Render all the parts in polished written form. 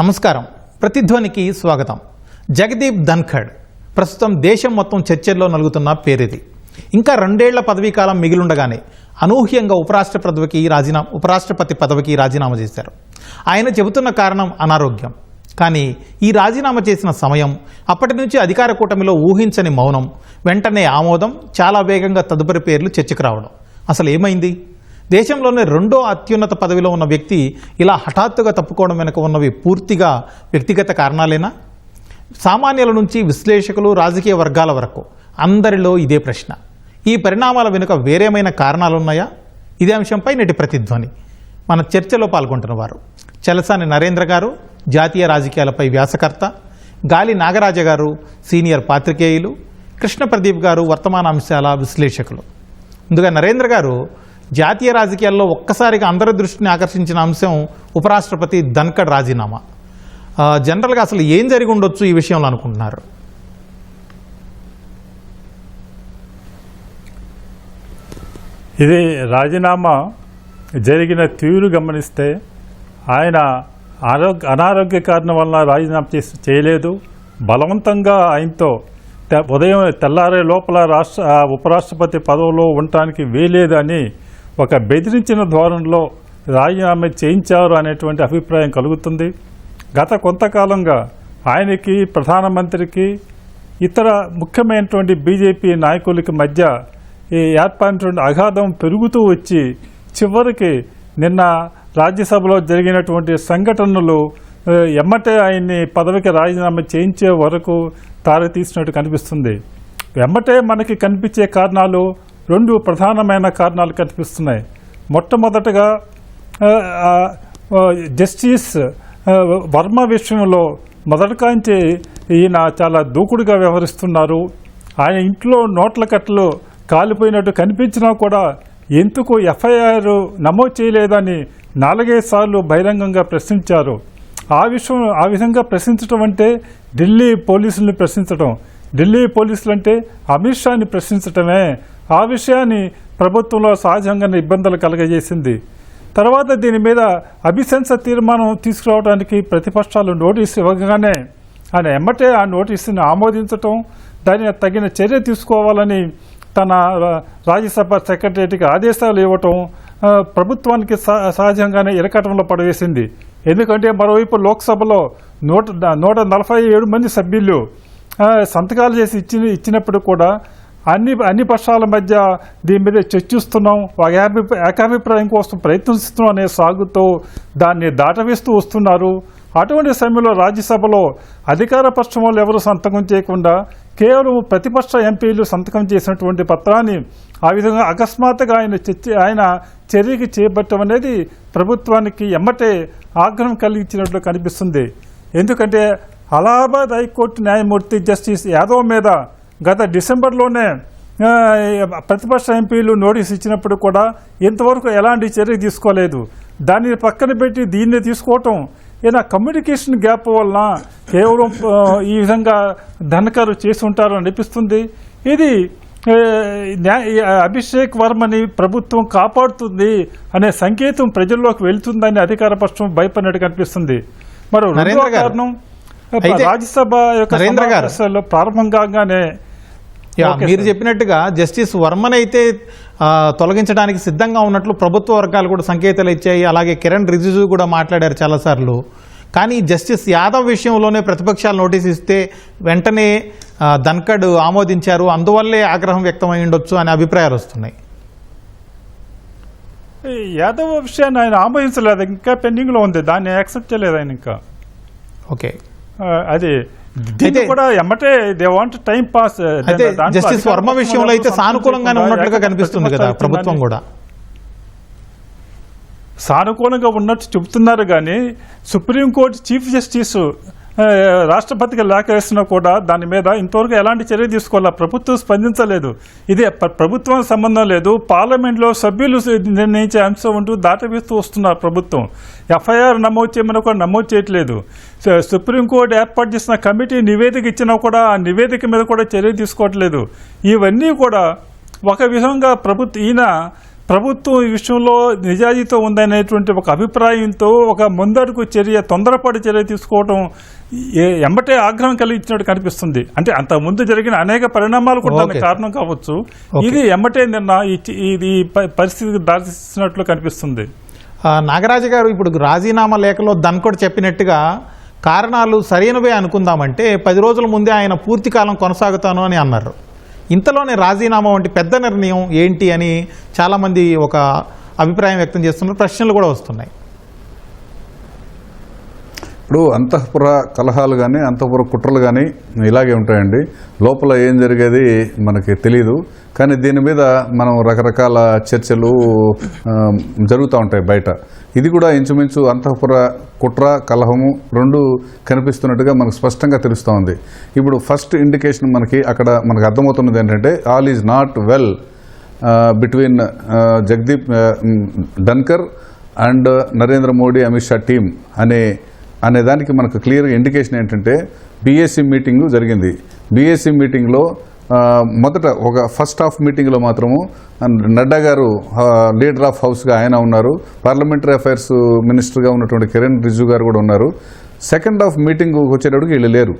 నమస్కారం. ప్రతిధ్వనికి స్వాగతం. జగదీప్ ధన్ఖడ్ ప్రస్తుతం దేశం మొత్తం చర్చల్లో నలుగుతున్న పేరిది. ఇంకా 2 ఏళ్ల పదవీ కాలం మిగిలుండగానే అనూహ్యంగా ఉపరాష్ట్రపతి పదవికి రాజీనామా చేశారు. ఆయన చెబుతున్న కారణం అనారోగ్యం. కానీ ఈ రాజీనామా చేసిన సమయం, అప్పటి నుంచి అధికార కూటమిలో ఊహించని మౌనం, వెంటనే ఆమోదం, చాలా వేగంగా తదుపరి పేర్లు చర్చకు రావడం. అసలు ఏమైంది? దేశంలోనే 2వ అత్యున్నత పదవిలో ఉన్న వ్యక్తి ఇలా హఠాత్తుగా తప్పుకోవడం వెనుక ఉన్నవి పూర్తిగా వ్యక్తిగత కారణాలేనా? సామాన్యుల నుంచి విశ్లేషకులు, రాజకీయ వర్గాల వరకు అందరిలో ఇదే ప్రశ్న. ఈ పరిణామాల వెనుక వేరేమైనా కారణాలున్నాయా? ఇదే అంశంపై నేటి ప్రతిధ్వని. మన చర్చలో పాల్గొంటున్న వారు చలసాని నరేంద్ర గారు, జాతీయ రాజకీయాలపై వ్యాసకర్త, గాలి నాగరాజ గారు, సీనియర్ పాత్రికేయులు, కృష్ణ ప్రదీప్ గారు, వర్తమాన అంశాల విశ్లేషకులు. ముందుగా నరేంద్ర గారు, జాతీయ రాజకీయాల్లో ఒక్కసారిగా అందరి దృష్టిని ఆకర్షించిన అంశం ఉపరాష్ట్రపతి ధన్ఖడ్ రాజీనామా. జనరల్గా అసలు ఏం జరిగి ఉండొచ్చు ఈ విషయంలో అనుకుంటున్నారు? ఇది రాజీనామా జరిగిన తీరు గమనిస్తే ఆయన అనారోగ్య కారణం వలన రాజీనామా చేయలేదు. బలవంతంగా ఆయనతో ఉదయం తెల్లారే లోపల ఉపరాష్ట్రపతి పదవిలో ఉండటానికి వీలేదని ఒక బెదిరించిన ధోరణిలో రాజీనామా చేయించారు అనేటువంటి అభిప్రాయం కలుగుతుంది. గత కొంతకాలంగా ఆయనకి, ప్రధానమంత్రికి, ఇతర ముఖ్యమైనటువంటి బీజేపీ నాయకులకి మధ్య ఈ ఏర్పడినటువంటి అగాధం పెరుగుతూ వచ్చి చివరికి నిన్న రాజ్యసభలో జరిగినటువంటి సంఘటనలు ఎమ్మటే ఆయన్ని పదవికి రాజీనామా చేయించే వరకు తారతీసినట్టు కనిపిస్తుంది. ఎమ్మటే మనకి కనిపించే కారణాలు 2 ప్రధానమైన కారణాలు కనిపిస్తున్నాయి. మొట్టమొదటగా జస్టిస్ వర్మ విషయంలో మొదటికాంచి ఈయన చాలా దూకుడుగా వ్యవహరిస్తున్నారు. ఆయన ఇంట్లో నోట్ల కట్టలు కాలిపోయినట్టు కనిపించినా కూడా ఎందుకు ఎఫ్ఐఆర్ నమోదు చేయలేదని 4-5 సార్లు బహిరంగంగా ప్రశ్నించారు. ఆ విధంగా ప్రశ్నించడం అంటే ఢిల్లీ పోలీసుల్ని ప్రశ్నించడం. ఢిల్లీ పోలీసులు అంటే అమిత్ షాని ప్రశ్నించటమే. ఆ విషయాన్ని ప్రభుత్వంలో సహజంగానే ఇబ్బందులు కలగజేసింది. తర్వాత దీని మీద అభిశంస తీర్మానం తీసుకురావడానికి ప్రతిపక్షాలు నోటీసు ఇవ్వగానే ఆయన ఎమ్మటే ఆ నోటీసుని ఆమోదించటం, దాని తగిన చర్య తీసుకోవాలని తన రాజ్యసభ సెక్రటరీకి ఆదేశాలు ఇవ్వటం ప్రభుత్వానికి సహజంగానే ఇరకటంలో పడవేసింది. ఎందుకంటే మరోవైపు లోక్సభలో 147 మంది సభ్యులు సంతకాలు చేసి ఇచ్చినప్పుడు కూడా అన్ని పక్షాల మధ్య దీని మీద చర్చిస్తున్నాం, ఏకాభిప్రాయం కోసం ప్రయత్నిస్తున్నాం అనే సాగుతో దాన్ని దాటవేస్తూ వస్తున్నారు. అటువంటి సమయంలో రాజ్యసభలో అధికార పక్షం వాళ్ళు ఎవరు సంతకం చేయకుండా కేవలం ప్రతిపక్ష ఎంపీలు సంతకం చేసినటువంటి పత్రాన్ని ఆ విధంగా అకస్మాత్తుగా ఆయన చర్యకి చేపట్టడం అనేది ప్రభుత్వానికి ఎమ్మటే ఆగ్రహం కలిగించినట్లు కనిపిస్తుంది. ఎందుకంటే అలహాబాద్ హైకోర్టు న్యాయమూర్తి జస్టిస్ యాదవ్ మీద గత డిసెంబర్లోనే ప్రతిపక్ష ఎంపీలు నోటీస్ ఇచ్చినప్పుడు కూడా ఇంతవరకు ఎలాంటి చర్య తీసుకోలేదు. దాన్ని పక్కన పెట్టి దీన్ని తీసుకోవటం ఏదైనా కమ్యూనికేషన్ గ్యాప్ వలన కేవలం ఈ విధంగా ధన్ఖడ్ చేసి ఉంటారని అనిపిస్తుంది. ఇది అభిషేక్ వర్మని ప్రభుత్వం కాపాడుతుంది అనే సంకేతం ప్రజల్లోకి వెళ్తుందని అధికార పక్షం భయపడినట్టు కనిపిస్తుంది. మరో రెండో కారణం, రాజ్యసభ యొక్క సమావేశాల్లో ప్రారంభం కాగానే మీరు చెప్పినట్టుగా జస్టిస్ వర్మన్ అయితే తొలగించడానికి సిద్ధంగా ఉన్నట్లు ప్రభుత్వ వర్గాలు కూడా సంకేతాలు ఇచ్చాయి. అలాగే కిరణ్ రిజిజు కూడా మాట్లాడారు చాలాసార్లు. కానీ జస్టిస్ యాదవ్ విషయంలోనే ప్రతిపక్షాలు నోటీస్ ఇస్తే వెంటనే ధన్ఖడ్ ఆమోదించారు, అందువల్లే ఆగ్రహం వ్యక్తమై ఉండొచ్చు అనే అభిప్రాయాలు వస్తున్నాయి. యాదవ్ విషయాన్ని ఆయన ఆమోదించలేదు, ఇంకా పెండింగ్లో ఉంది, దాన్ని యాక్సెప్ట్ చేయలేదు ఆయన ఇంకా. ఓకే, అది కూడా ఎమ్మటే they want time pass. Justice Varma విషయంలో అయితే సానుకూలంగానే ఉన్నట్లుగా కనిపిస్తుంది కదా, ప్రభుత్వం కూడా సానుకూలంగా ఉన్నట్టు చెబుతున్నారు. కానీ సుప్రీంకోర్టు చీఫ్ జస్టిస్ రాష్ట్రపతికి లేఖ వేసినా కూడా దాని మీద ఇంతవరకు ఎలాంటి చర్య తీసుకోవాలా ప్రభుత్వం స్పందించలేదు. ఇదే ప్రభుత్వం సంబంధం లేదు, పార్లమెంట్లో సభ్యులు నిర్ణయించే అంశం ఉంటూ దాటవేస్తూ వస్తున్నారు. ప్రభుత్వం ఎఫ్ఐఆర్ నమోదు చేయమని కూడా నమోదు చేయట్లేదు. సుప్రీంకోర్టు ఏర్పాటు చేసిన కమిటీ నివేదిక ఇచ్చినా కూడా ఆ నివేదిక మీద కూడా చర్య తీసుకోవట్లేదు. ఇవన్నీ కూడా ఒక విధంగా ఈయన ప్రభుత్వం ఈ విషయంలో నిజాయితీతో ఉందనేటువంటి ఒక అభిప్రాయంతో ఒక ముందడుగు చర్య, తొందరపాటు చర్య తీసుకోవడం ఎంబటే ఆగ్రహం కలిగించినట్టు కనిపిస్తుంది. అంటే అంత ముందు జరిగిన అనేక పరిణామాలు కూడా దానికి కారణం కావచ్చు. ఇది ఎంబటే నిన్న ఇది పరిస్థితికి దారితీసినట్లు కనిపిస్తుంది. నాగరాజు గారు, ఇప్పుడు రాజీనామా లేఖలో ధన్ఖడ్ చెప్పినట్టుగా కారణాలు సరైనవే అనుకుందామంటే 10 రోజుల ముందే ఆయన పూర్తి కాలం కొనసాగుతాను అని అన్నారు. ఇంతలోనే రాజీనామా వంటి పెద్ద నిర్ణయం ఏంటి అని చాలామంది ఒక అభిప్రాయం వ్యక్తం చేస్తున్నారు, ప్రశ్నలు కూడా వస్తున్నాయి. ఇప్పుడు అంతఃపుర కలహాలు కానీ అంతఃపుర కుట్రలు కానీ ఇలాగే ఉంటాయండి. లోపల ఏం జరిగేది మనకి తెలియదు, కానీ దీని మీద మనం రకరకాల చర్చలు జరుగుతూ ఉంటాయి బయట. ఇది కూడా ఇంచుమించు అంతఃపుర కుట్ర కలహము రెండు కనిపిస్తున్నట్టుగా మనకు స్పష్టంగా తెలుస్తూ ఉంది. ఇప్పుడు ఫస్ట్ ఇండికేషన్ మనకు అర్థమవుతున్నది ఏంటంటే all is not well between Jagdeep Dhankhar and Narendra Modi Amit Shah team అనే దానికి మనకు క్లియర్గా ఇండికేషన్ ఏంటంటే బీఏసీ మీటింగ్ జరిగింది. బీఏసీ మీటింగ్లో మొదట ఒక ఫస్ట్ హాఫ్ మీటింగ్లో మాత్రము నడ్డా గారు లీడర్ ఆఫ్ హౌస్గా ఆయన ఉన్నారు, పార్లమెంటరీ అఫైర్స్ మినిస్టర్గా ఉన్నటువంటి కిరణ్ రిజిజు గారు కూడా ఉన్నారు. సెకండ్ హాఫ్ మీటింగ్ వచ్చేటప్పటికి వీళ్ళు లేరు.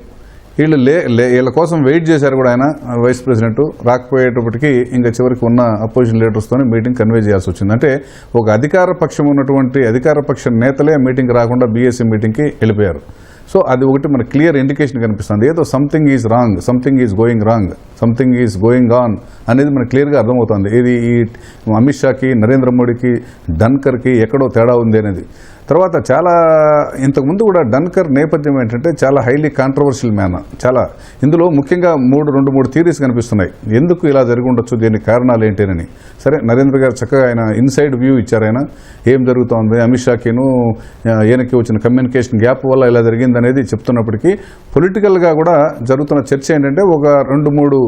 వీళ్ళ కోసం వెయిట్ చేశారు కూడా ఆయన వైస్ ప్రెసిడెంట్. రాకపోయేటప్పటికి ఇంకా చివరికి ఉన్న అపోజిషన్ లీడర్స్తోనే మీటింగ్ కన్వే చేయాల్సి వచ్చింది. అంటే ఒక అధికార పక్షం ఉన్నటువంటి అధికార పక్ష నేతలే మీటింగ్ రాకుండా బీఎస్సీ మీటింగ్కి వెళ్ళిపోయారు. సో అది ఒకటి మనకు క్లియర్ ఇండికేషన్ కనిపిస్తుంది. ఏదో something is wrong, something is going wrong, something is going on అనేది మనకు క్లియర్గా అర్థమవుతుంది. ఇది ఈ అమిత్ షాకి, నరేంద్ర మోడీకి, ధన్కర్కి ఎక్కడో తేడా ఉంది అనేది. తర్వాత చాలా ఇంతకుముందు కూడా ధన్కర్ నేపథ్యం ఏంటంటే చాలా హైలీ కాంట్రవర్షియల్ మ్యాన్. చాలా ఇందులో ముఖ్యంగా 2-3 థియరీస్ కనిపిస్తున్నాయి ఎందుకు ఇలా జరిగి ఉండొచ్చు, దీనికి కారణాలు ఏంటేనని. సరే, నరేంద్ర గారు చక్కగా ఆయన ఇన్సైడ్ వ్యూ ఇచ్చారు. ఆయన ఏం జరుగుతోంది, అమిత్ షాకిను ఈయనకి వచ్చిన కమ్యూనికేషన్ గ్యాప్ వల్ల ఇలా జరిగిందనేది చెప్తున్నప్పటికీ పొలిటికల్గా కూడా జరుగుతున్న చర్చ ఏంటంటే ఒక 2-3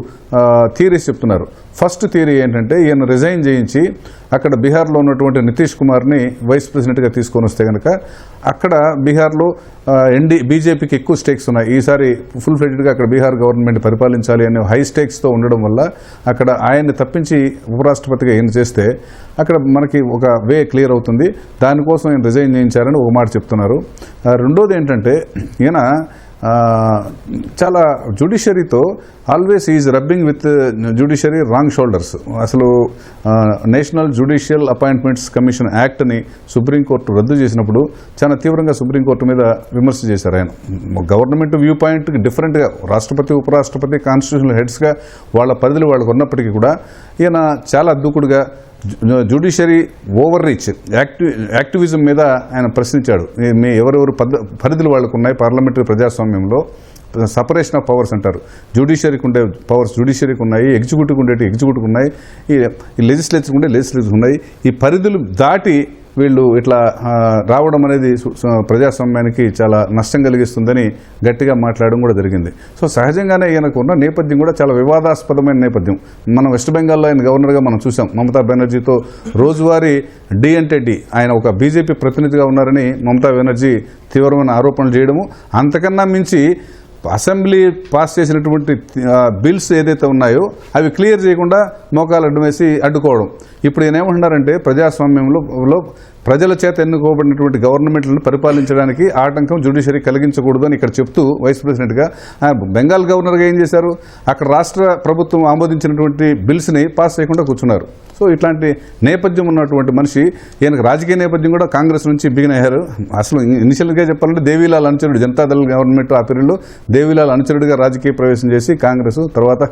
థియరీస్ చెప్తున్నారు. ఫస్ట్ థియరీ ఏంటంటే ఈయన రిజైన్ చేయించి అక్కడ బీహార్లో ఉన్నటువంటి నితీష్ కుమార్ని వైస్ ప్రెసిడెంట్గా తీసుకొని వస్తే కనుక అక్కడ బీహార్లో బీజేపీకి ఎక్కువ స్టేక్స్ ఉన్నాయి. ఈసారి ఫుల్ ఫ్లెడ్జ్డ్గా అక్కడ బీహార్ గవర్నమెంట్ పరిపాలించాలి అనే హై స్టేక్స్తో ఉండడం వల్ల అక్కడ ఆయన్ని తప్పించి ఉపరాష్ట్రపతిగా ఈయన చేస్తే అక్కడ మనకి ఒక వే క్లియర్ అవుతుంది. దానికోసం ఆయన రిజైన్ చేయించారని ఒక మాట చెప్తున్నారు. రెండోది ఏంటంటే ఈయన చాలా జ్యుడిషియరీతో always is rubbing with judiciary wrong shoulders. అసలు నేషనల్ జ్యుడిషియల్ అపాయింట్మెంట్స్ కమిషన్ యాక్ట్ని సుప్రీంకోర్టు రద్దు చేసినప్పుడు చాలా తీవ్రంగా సుప్రీంకోర్టు మీద విమర్శ చేశారు ఆయన. గవర్నమెంట్ వ్యూ పాయింట్కి డిఫరెంట్గా రాష్ట్రపతి, ఉపరాష్ట్రపతి, కాన్స్టిట్యూషనల్ హెడ్స్గా వాళ్ళ పరిధులు వాళ్ళకు ఉన్నప్పటికీ కూడా ఈయన చాలా దూకుడుగా జ్యుడిషియరీ ఓవర్ రీచ్ యాక్టివిజం మీద ఆయన ప్రశ్నించాడు. ఎవరెవరు పరిధులు వాళ్ళకు ఉన్నాయి పార్లమెంటరీ ప్రజాస్వామ్యంలో, సపరేషన్ ఆఫ్ పవర్స్ అంటారు. జ్యుడిషియరీకి ఉండే పవర్స్ జ్యుడిషియరీకి ఉన్నాయి, ఎగ్జిక్యూటివ్కి ఉండేవి ఎగ్జిక్యూటివ్కి ఉన్నాయి, ఈ లెజిస్లేచర్కి ఉండే లెజిస్లేచర్కి ఉన్నాయి. ఈ పరిధులు దాటి వీళ్ళు ఇట్లా రావడం అనేది ప్రజాస్వామ్యానికి చాలా నష్టం కలిగిస్తుందని గట్టిగా మాట్లాడడం కూడా జరిగింది. సో సహజంగానే ఈయనకు ఉన్న నేపథ్యం కూడా చాలా వివాదాస్పదమైన నేపథ్యం. మనం వెస్ట్ బెంగాల్లో ఆయన గవర్నర్గా మనం చూసాం. మమతా బెనర్జీతో రోజువారీ డి అంటే డి, ఆయన ఒక బీజేపీ ప్రతినిధిగా ఉన్నారని మమతా బెనర్జీ తీవ్రమైన ఆరోపణలు చేయడము, అంతకన్నా మించి అసెంబ్లీ పాస్ చేసినటువంటి బిల్స్ ఏదైతే ఉన్నాయో అవి క్లియర్ చేయకుండా మోకాలు అడ్డు వేసి అడ్డుకోవడం. ఇప్పుడు ఈయన ఏమంటున్నారంటే ప్రజాస్వామ్యంలో ప్రజల చేత ఎన్నుకోబడినటువంటి గవర్నమెంట్లను పరిపాలించడానికి ఆటంకం జ్యుడిషియరీ కలిగించకూడదు అని ఇక్కడ చెప్తూ వైస్ ప్రెసిడెంట్గా బెంగాల్ గవర్నర్గా ఏం చేశారు, అక్కడ రాష్ట్ర ప్రభుత్వం ఆమోదించినటువంటి బిల్స్ని పాస్ చేయకుండా కూర్చున్నారు. సో ఇట్లాంటి నేపథ్యం ఉన్నటువంటి మనిషి, ఈయనకు రాజకీయ నేపథ్యం కూడా కాంగ్రెస్ నుంచి బిగిన్ అయ్యారు. అసలు ఇనిషియల్గా చెప్పాలంటే దేవీలాల్ అనుచరుడు, జనతాదళ గవర్నమెంట్ ఆ పీరియడ్లో దేవీలాల్ అనుచరుడిగా రాజకీయ ప్రవేశం చేసి కాంగ్రెస్ తర్వాత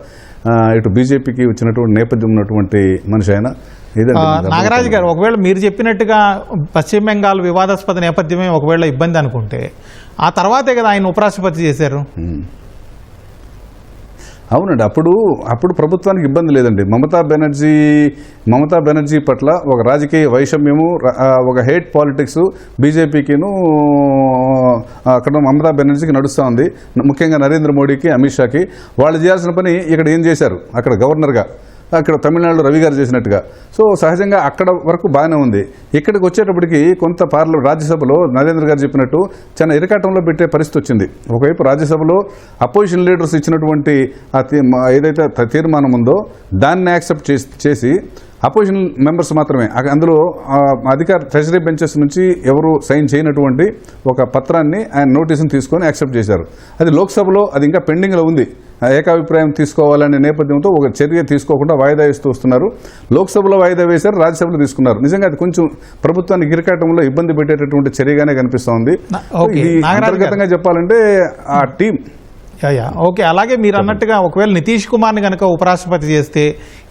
ఇటు బీజేపీకి వచ్చినటువంటి నేపథ్యం ఉన్నటువంటి మనిషి ఆయన. నాగరాజు గారు, ఒకవేళ మీరు చెప్పినట్టుగా పశ్చిమ బెంగాల్ వివాదాస్పద నేపథ్యమే ఒకవేళ ఇబ్బంది అనుకుంటే ఆ తర్వాతే కదా ఆయన ఉపరాష్ట్రపతి చేశారు. అవునండి, అప్పుడు ప్రభుత్వానికి ఇబ్బంది లేదండి. మమతా బెనర్జీ పట్ల ఒక రాజకీయ వైషమ్యము, ఒక హేట్ పాలిటిక్స్ బీజేపీకిను అక్కడ మమతా బెనర్జీకి నడుస్తూ ఉంది. ముఖ్యంగా నరేంద్ర మోడీకి, అమిత్ షాకి. వాళ్ళు చేయాల్సిన పని ఇక్కడ ఏం చేశారు, అక్కడ గవర్నర్గా అక్కడ తమిళనాడులో రవి గారు చేసినట్టుగా. సో సహజంగా అక్కడ వరకు బాగానే ఉంది. ఇక్కడికి వచ్చేటప్పటికి కొంత రాజ్యసభలో నరేంద్ర గారు చెప్పినట్టు చాలా ఇరకాటంలో పెట్టే పరిస్థితి వచ్చింది. ఒకవైపు రాజ్యసభలో అపోజిషన్ లీడర్స్ ఇచ్చినటువంటి ఏదైతే తీర్మానం ఉందో దాన్ని యాక్సెప్ట్ చేసి అపోజిషన్ మెంబర్స్ మాత్రమే. అందులో అధికార ట్రెజరీ బెంచెస్ నుంచి ఎవరు సైన్ చేయనటువంటి ఒక పత్రాన్ని ఆయన నోటీసును తీసుకొని యాక్సెప్ట్ చేశారు. అది లోక్సభలో అది ఇంకా పెండింగ్లో ఉంది. ఏకాభిప్రాయం తీసుకోవాలనే నేపథ్యంతో ఒక చర్య తీసుకోకుండా వాయిదా వేస్తూ వస్తున్నారు. లోక్సభలో వాయిదా వేశారు, రాజ్యసభలో తీసుకున్నారు. నిజంగా అది కొంచెం ప్రభుత్వానికి ఇరకాటంలో ఇబ్బంది పెట్టేటటువంటి చర్యగానే కనిపిస్తోంది. ఓకే, ఇది అంతర్గతంగా చెప్పాలంటే ఆ టీం ఓకే. అలాగే మీరు అన్నట్టుగా ఒకవేళ నితీష్ కుమార్ని కనుక ఉపరాష్ట్రపతి చేస్తే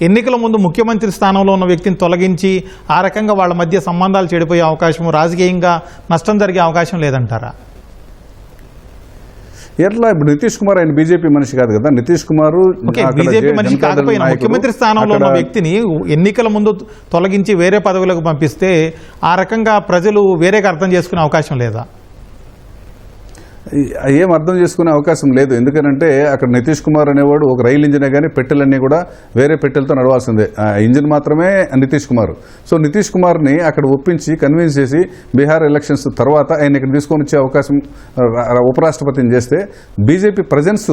ఎన్నికల ముందు ముఖ్యమంత్రి స్థానంలో ఉన్న వ్యక్తిని తొలగించి ఆ రకంగా వాళ్ళ మధ్య సంబంధాలు చెడిపోయే అవకాశం, రాజకీయంగా నష్టం జరిగే అవకాశం లేదంటారా? ఎట్లా ఇప్పుడు నితీష్ కుమార్ ఆయన బీజేపీ మనిషి కాదు కదా. నితీష్ కుమార్ బీజేపీ మనిషి కాకపోయినా ముఖ్యమంత్రి స్థానంలో ఉన్న వ్యక్తిని ఎన్నికల ముందు తొలగించి వేరే పదవులకు పంపిస్తే ఆ రకంగా ప్రజలు వేరేగా అర్థం చేసుకునే అవకాశం లేదా? ఏం అర్థం చేసుకునే అవకాశం లేదు. ఎందుకనంటే అక్కడ నితీష్ కుమార్ అనేవాడు ఒక రైలు ఇంజినే కానీ పెట్టెలన్నీ కూడా వేరే పెట్టెలతో నడవాల్సిందే. ఇంజిన్ మాత్రమే నితీష్ కుమార్. సో నితీష్ కుమార్ని అక్కడ ఒప్పించి కన్విన్స్ చేసి బీహార్ ఎలక్షన్స్ తర్వాత ఆయన ఇక్కడ తీసుకొని వచ్చే అవకాశం ఉపరాష్ట్రపతిని చేస్తే బీజేపీ ప్రజెన్స్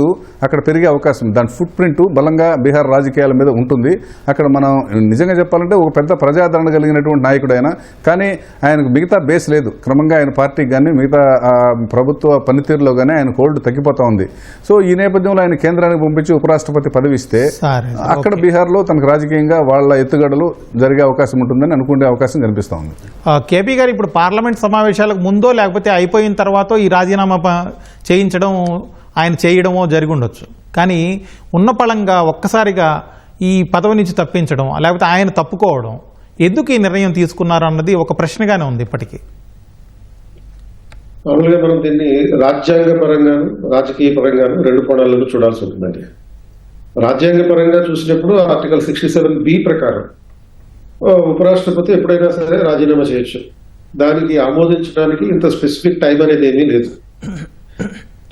అక్కడ పెరిగే అవకాశం, దాని ఫుట్ ప్రింట్ బలంగా బీహార్ రాజకీయాల మీద ఉంటుంది. అక్కడ మనం నిజంగా చెప్పాలంటే ఒక పెద్ద ప్రజాదరణ కలిగినటువంటి నాయకుడు ఆయన. కానీ ఆయనకు మిగతా బేస్ లేదు. క్రమంగా ఆయన పార్టీకి కానీ మిగతా ప్రభుత్వ పనితీరులో కానీ ఆయన హోల్డ్ తగ్గిపోతా ఉంది. సో ఈ నేపథ్యంలో ఆయన కేంద్రానికి పంపించి ఉపరాష్ట్రపతి పదవి ఇస్తే అక్కడ బీహార్లో తనకు రాజకీయంగా వాళ్ళ ఎత్తుగడలు జరిగే అవకాశం ఉంటుందని అనుకునే అవకాశం కనిపిస్తూ ఉంది. కేపీ గారు, ఇప్పుడు పార్లమెంట్ సమావేశాలకు ముందో లేకపోతే అయిపోయిన తర్వాత ఈ రాజీనామా చేయించడం ఆయన చేయడమో జరిగి ఉండొచ్చు. కానీ ఉన్న పళంగా ఒక్కసారిగా ఈ పదవి నుంచి తప్పించడం లేకపోతే ఆయన తప్పుకోవడం ఎందుకు ఈ నిర్ణయం తీసుకున్నారు అన్నది ఒక ప్రశ్నగానే ఉంది ఇప్పటికీ. మామూలుగా మనం దీన్ని రాజ్యాంగ పరంగాను రాజకీయ పరంగాను రెండు కోణాలను చూడాల్సి ఉంటుందండి. రాజ్యాంగ పరంగా చూసినప్పుడు ఆర్టికల్ 67B ప్రకారం ఉపరాష్ట్రపతి ఎప్పుడైనా సరే రాజీనామా చేయొచ్చు. దానికి ఆమోదించడానికి ఇంత స్పెసిఫిక్ టైం అనేది ఏమీ లేదు.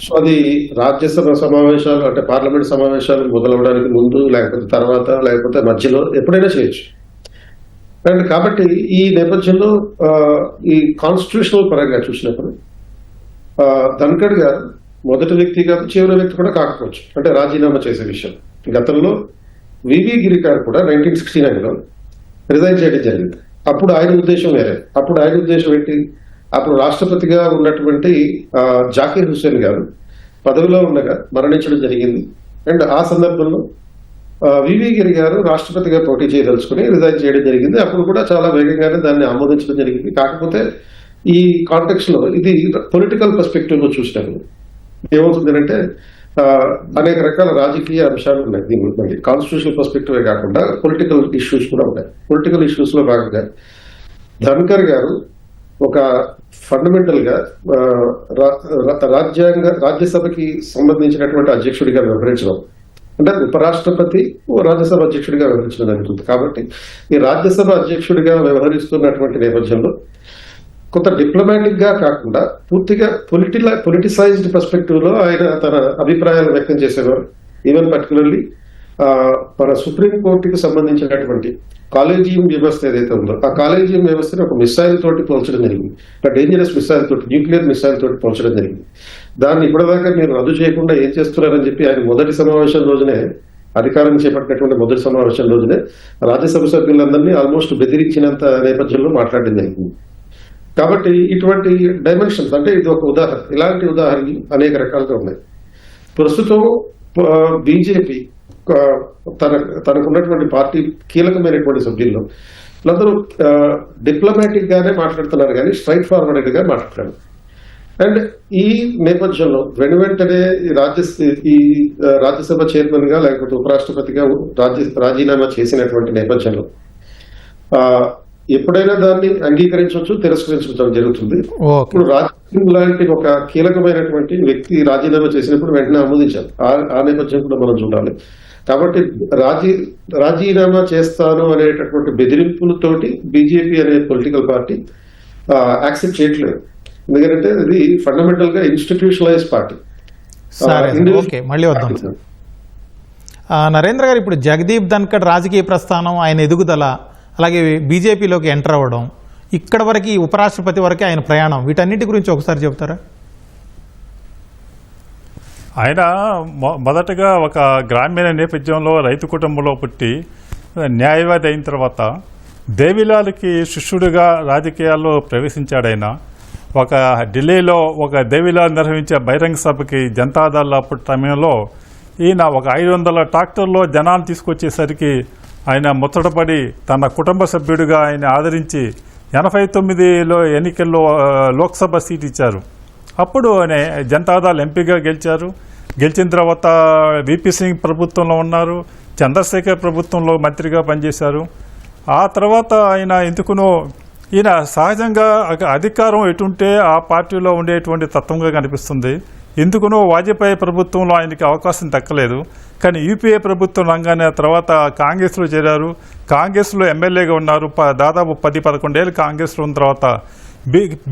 సో అది రాజ్యసభ సమావేశాలు అంటే పార్లమెంట్ సమావేశాలు మొదలవడానికి ముందు లేకపోతే తర్వాత లేకపోతే మధ్యలో ఎప్పుడైనా చేయొచ్చు. అండ్ కాబట్టి ఈ నేపథ్యంలో ఈ కాన్స్టిట్యూషనల్ పరంగా చూసినప్పుడు ధన్ఖడ్ గారు మొదటి వ్యక్తి కాదు, చివరి వ్యక్తి కూడా కాకపోవచ్చు అంటే రాజీనామా చేసే విషయం. గతంలో వివి గిరి గారు కూడా 1969లో రిజైన్ చేయడం జరిగింది. అప్పుడు ఆయన ఉద్దేశం వేరే. అప్పుడు ఆయన ఉద్దేశం ఏంటి? అప్పుడు రాష్ట్రపతిగా ఉన్నటువంటి జాకీర్ హుస్సేన్ గారు పదవిలో ఉండగా మరణించడం జరిగింది. అండ్ ఆ సందర్భంలో వివి గిరి గారు రాష్ట్రపతిగా పోటీ చేయదలుచుకుని రిజైన్ చేయడం జరిగింది. అప్పుడు కూడా చాలా వేగంగానే దాన్ని ఆమోదించడం జరిగింది. కాకపోతే ఈ కాంటెక్స్ట్ లో ఇది పొలిటికల్ పర్స్పెక్టివ్ లో చూసినప్పుడు ఏమవుతుందంటే అనేక రకాల రాజకీయ అంశాలు ఉన్నాయి. దీని మళ్ళీ కాన్స్టిట్యూషనల్ పర్స్పెక్టివే కాకుండా పొలిటికల్ ఇష్యూస్ కూడా ఉన్నాయి. పొలిటికల్ ఇష్యూస్ లో భాగంగా ధన్ఖర్ గారు ఒక ఫండమెంటల్ గా రాజ్యసభకి సంబంధించినటువంటి అధ్యక్షుడిగా వ్యవహరించడం అంటే ఉపరాష్ట్రపతి రాజ్యసభ అధ్యక్షుడిగా వ్యవహరించడం జరుగుతుంది. కాబట్టి ఈ రాజ్యసభ అధ్యక్షుడిగా వ్యవహరిస్తున్నటువంటి నేపథ్యంలో కొంత డిప్లొమాటిక్ గా కాకుండా పూర్తిగా పొలిటిసైజ్డ్ పర్స్పెక్టివ్ లో ఆయన తన అభిప్రాయాలు వ్యక్తం చేసేవారు. ఈవెన్ పర్టికులర్లీ మన సుప్రీంకోర్టుకి సంబంధించినటువంటి కాలేజియం వ్యవస్థ ఏదైతే ఉందో ఆ కాలేజియం వ్యవస్థని ఒక మిసైల్ తోటి పోల్చడం జరిగింది. ఒక డేంజరస్ మిసైల్ తోటి, న్యూక్లియర్ మిసైల్ తోటి పోల్చడం జరిగింది. దాన్ని ఇప్పటిదాకా మీరు రద్దు చేయకుండా ఏం చేస్తున్నారని చెప్పి ఆయన మొదటి సమావేశం రోజునే అధికారం చేపట్టినటువంటి మొదటి సమావేశం రోజునే రాజ్యసభ సభ్యులందరినీ ఆల్మోస్ట్ బెదిరించినంత నేపథ్యంలో మాట్లాడడం జరిగింది. కాబట్టి ఇటువంటి డైమెన్షన్స్ అంటే ఇది ఒక ఉదాహరణ. ఇలాంటి ఉదాహరణలు అనేక రకాలుగా ఉన్నాయి. ప్రస్తుతం బీజేపీ తనకున్నటువంటి పార్టీ కీలకమైనటువంటి సభ్యుల్లో అందరూ డిప్లొమాటిక్ గానే మాట్లాడుతున్నారు కానీ స్ట్రైట్ ఫార్వర్డ్ గా మాట్లాడుతున్నారు. అండ్ ఈ నేపథ్యంలో వెంటనే ఈ రాజ్యసభ చైర్మన్ గా లేకపోతే ఉపరాష్ట్రపతిగా రాజీనామా చేసినటువంటి నేపథ్యంలో ఎప్పుడైనా దాన్ని అంగీకరించవచ్చు, తిరస్కరించడం జరుగుతుంది. ఇప్పుడు రాజ్యాంగం లాంటి ఒక కీలకమైనటువంటి వ్యక్తి రాజీనామా చేసినప్పుడు వెంటనే ఆమోదించాలి. ఆ నేపథ్యం కూడా మనం చూడాలి. కాబట్టి రాజీనామా చేస్తాను అనేటటువంటి బెదిరింపులతోటి బీజేపీ అనే పొలిటికల్ పార్టీ యాక్సెప్ట్ చేయట్లేదు. ఎందుకంటే ఇది ఫండమెంటల్ గా ఇన్స్టిట్యూషనలైజ్ పార్టీ. మళ్ళీ వద్దాం. నరేంద్ర గారు, ఇప్పుడు జగదీప్ ధన్ఖడ్ రాజకీయ ప్రస్థానం, ఆయన ఎదుగుదల, అలాగే బీజేపీలోకి ఎంటర్ అవ్వడం, ఇక్కడ వరకు ఉపరాష్ట్రపతి వరకు ఆయన ప్రయాణం, వీటన్నిటి గురించి ఒకసారి చెబుతారా? ఆయన మొదటగా ఒక గ్రామీణ నేపథ్యంలో రైతు కుటుంబంలో పుట్టి న్యాయవాది అయిన తర్వాత దేవిలాల్కి శిష్యుడిగా రాజకీయాల్లో ప్రవేశించాడు ఆయన. ఒక ఢిల్లీలో ఒక దేవిలాల్ నిర్వహించే బహిరంగ సభకి జనతాదళ్ అప్పుడు సమయంలో ఈయన ఒక 500 ట్రాక్టర్లో జనాలు తీసుకొచ్చేసరికి ఆయన ముచ్చటపడి తన కుటుంబ సభ్యుడిగా ఆయన ఆదరించి 89లో ఎన్నికల్లో లోక్సభ సీట్ ఇచ్చారు. అప్పుడు ఆయన జనతాదళ్ ఎంపీగా గెలిచారు. గెలిచిన తర్వాత విపి సింగ్ ప్రభుత్వంలో ఉన్నారు, చంద్రశేఖర్ ప్రభుత్వంలో మంత్రిగా పనిచేశారు. ఆ తర్వాత ఆయన ఎందుకునో ఈయన సహజంగా అధికారం ఎటుంటే ఆ పార్టీలో ఉండేటువంటి తత్వంగా కనిపిస్తుంది. ఎందుకునో వాజ్పేయి ప్రభుత్వంలో ఆయనకి అవకాశం దక్కలేదు. కానీ యూపీఏ ప్రభుత్వం రంగానే తర్వాత కాంగ్రెస్లో చేరారు. కాంగ్రెస్లో ఎమ్మెల్యేగా ఉన్నారు. దాదాపు 10-11 ఏళ్ళు కాంగ్రెస్లో ఉన్న తర్వాత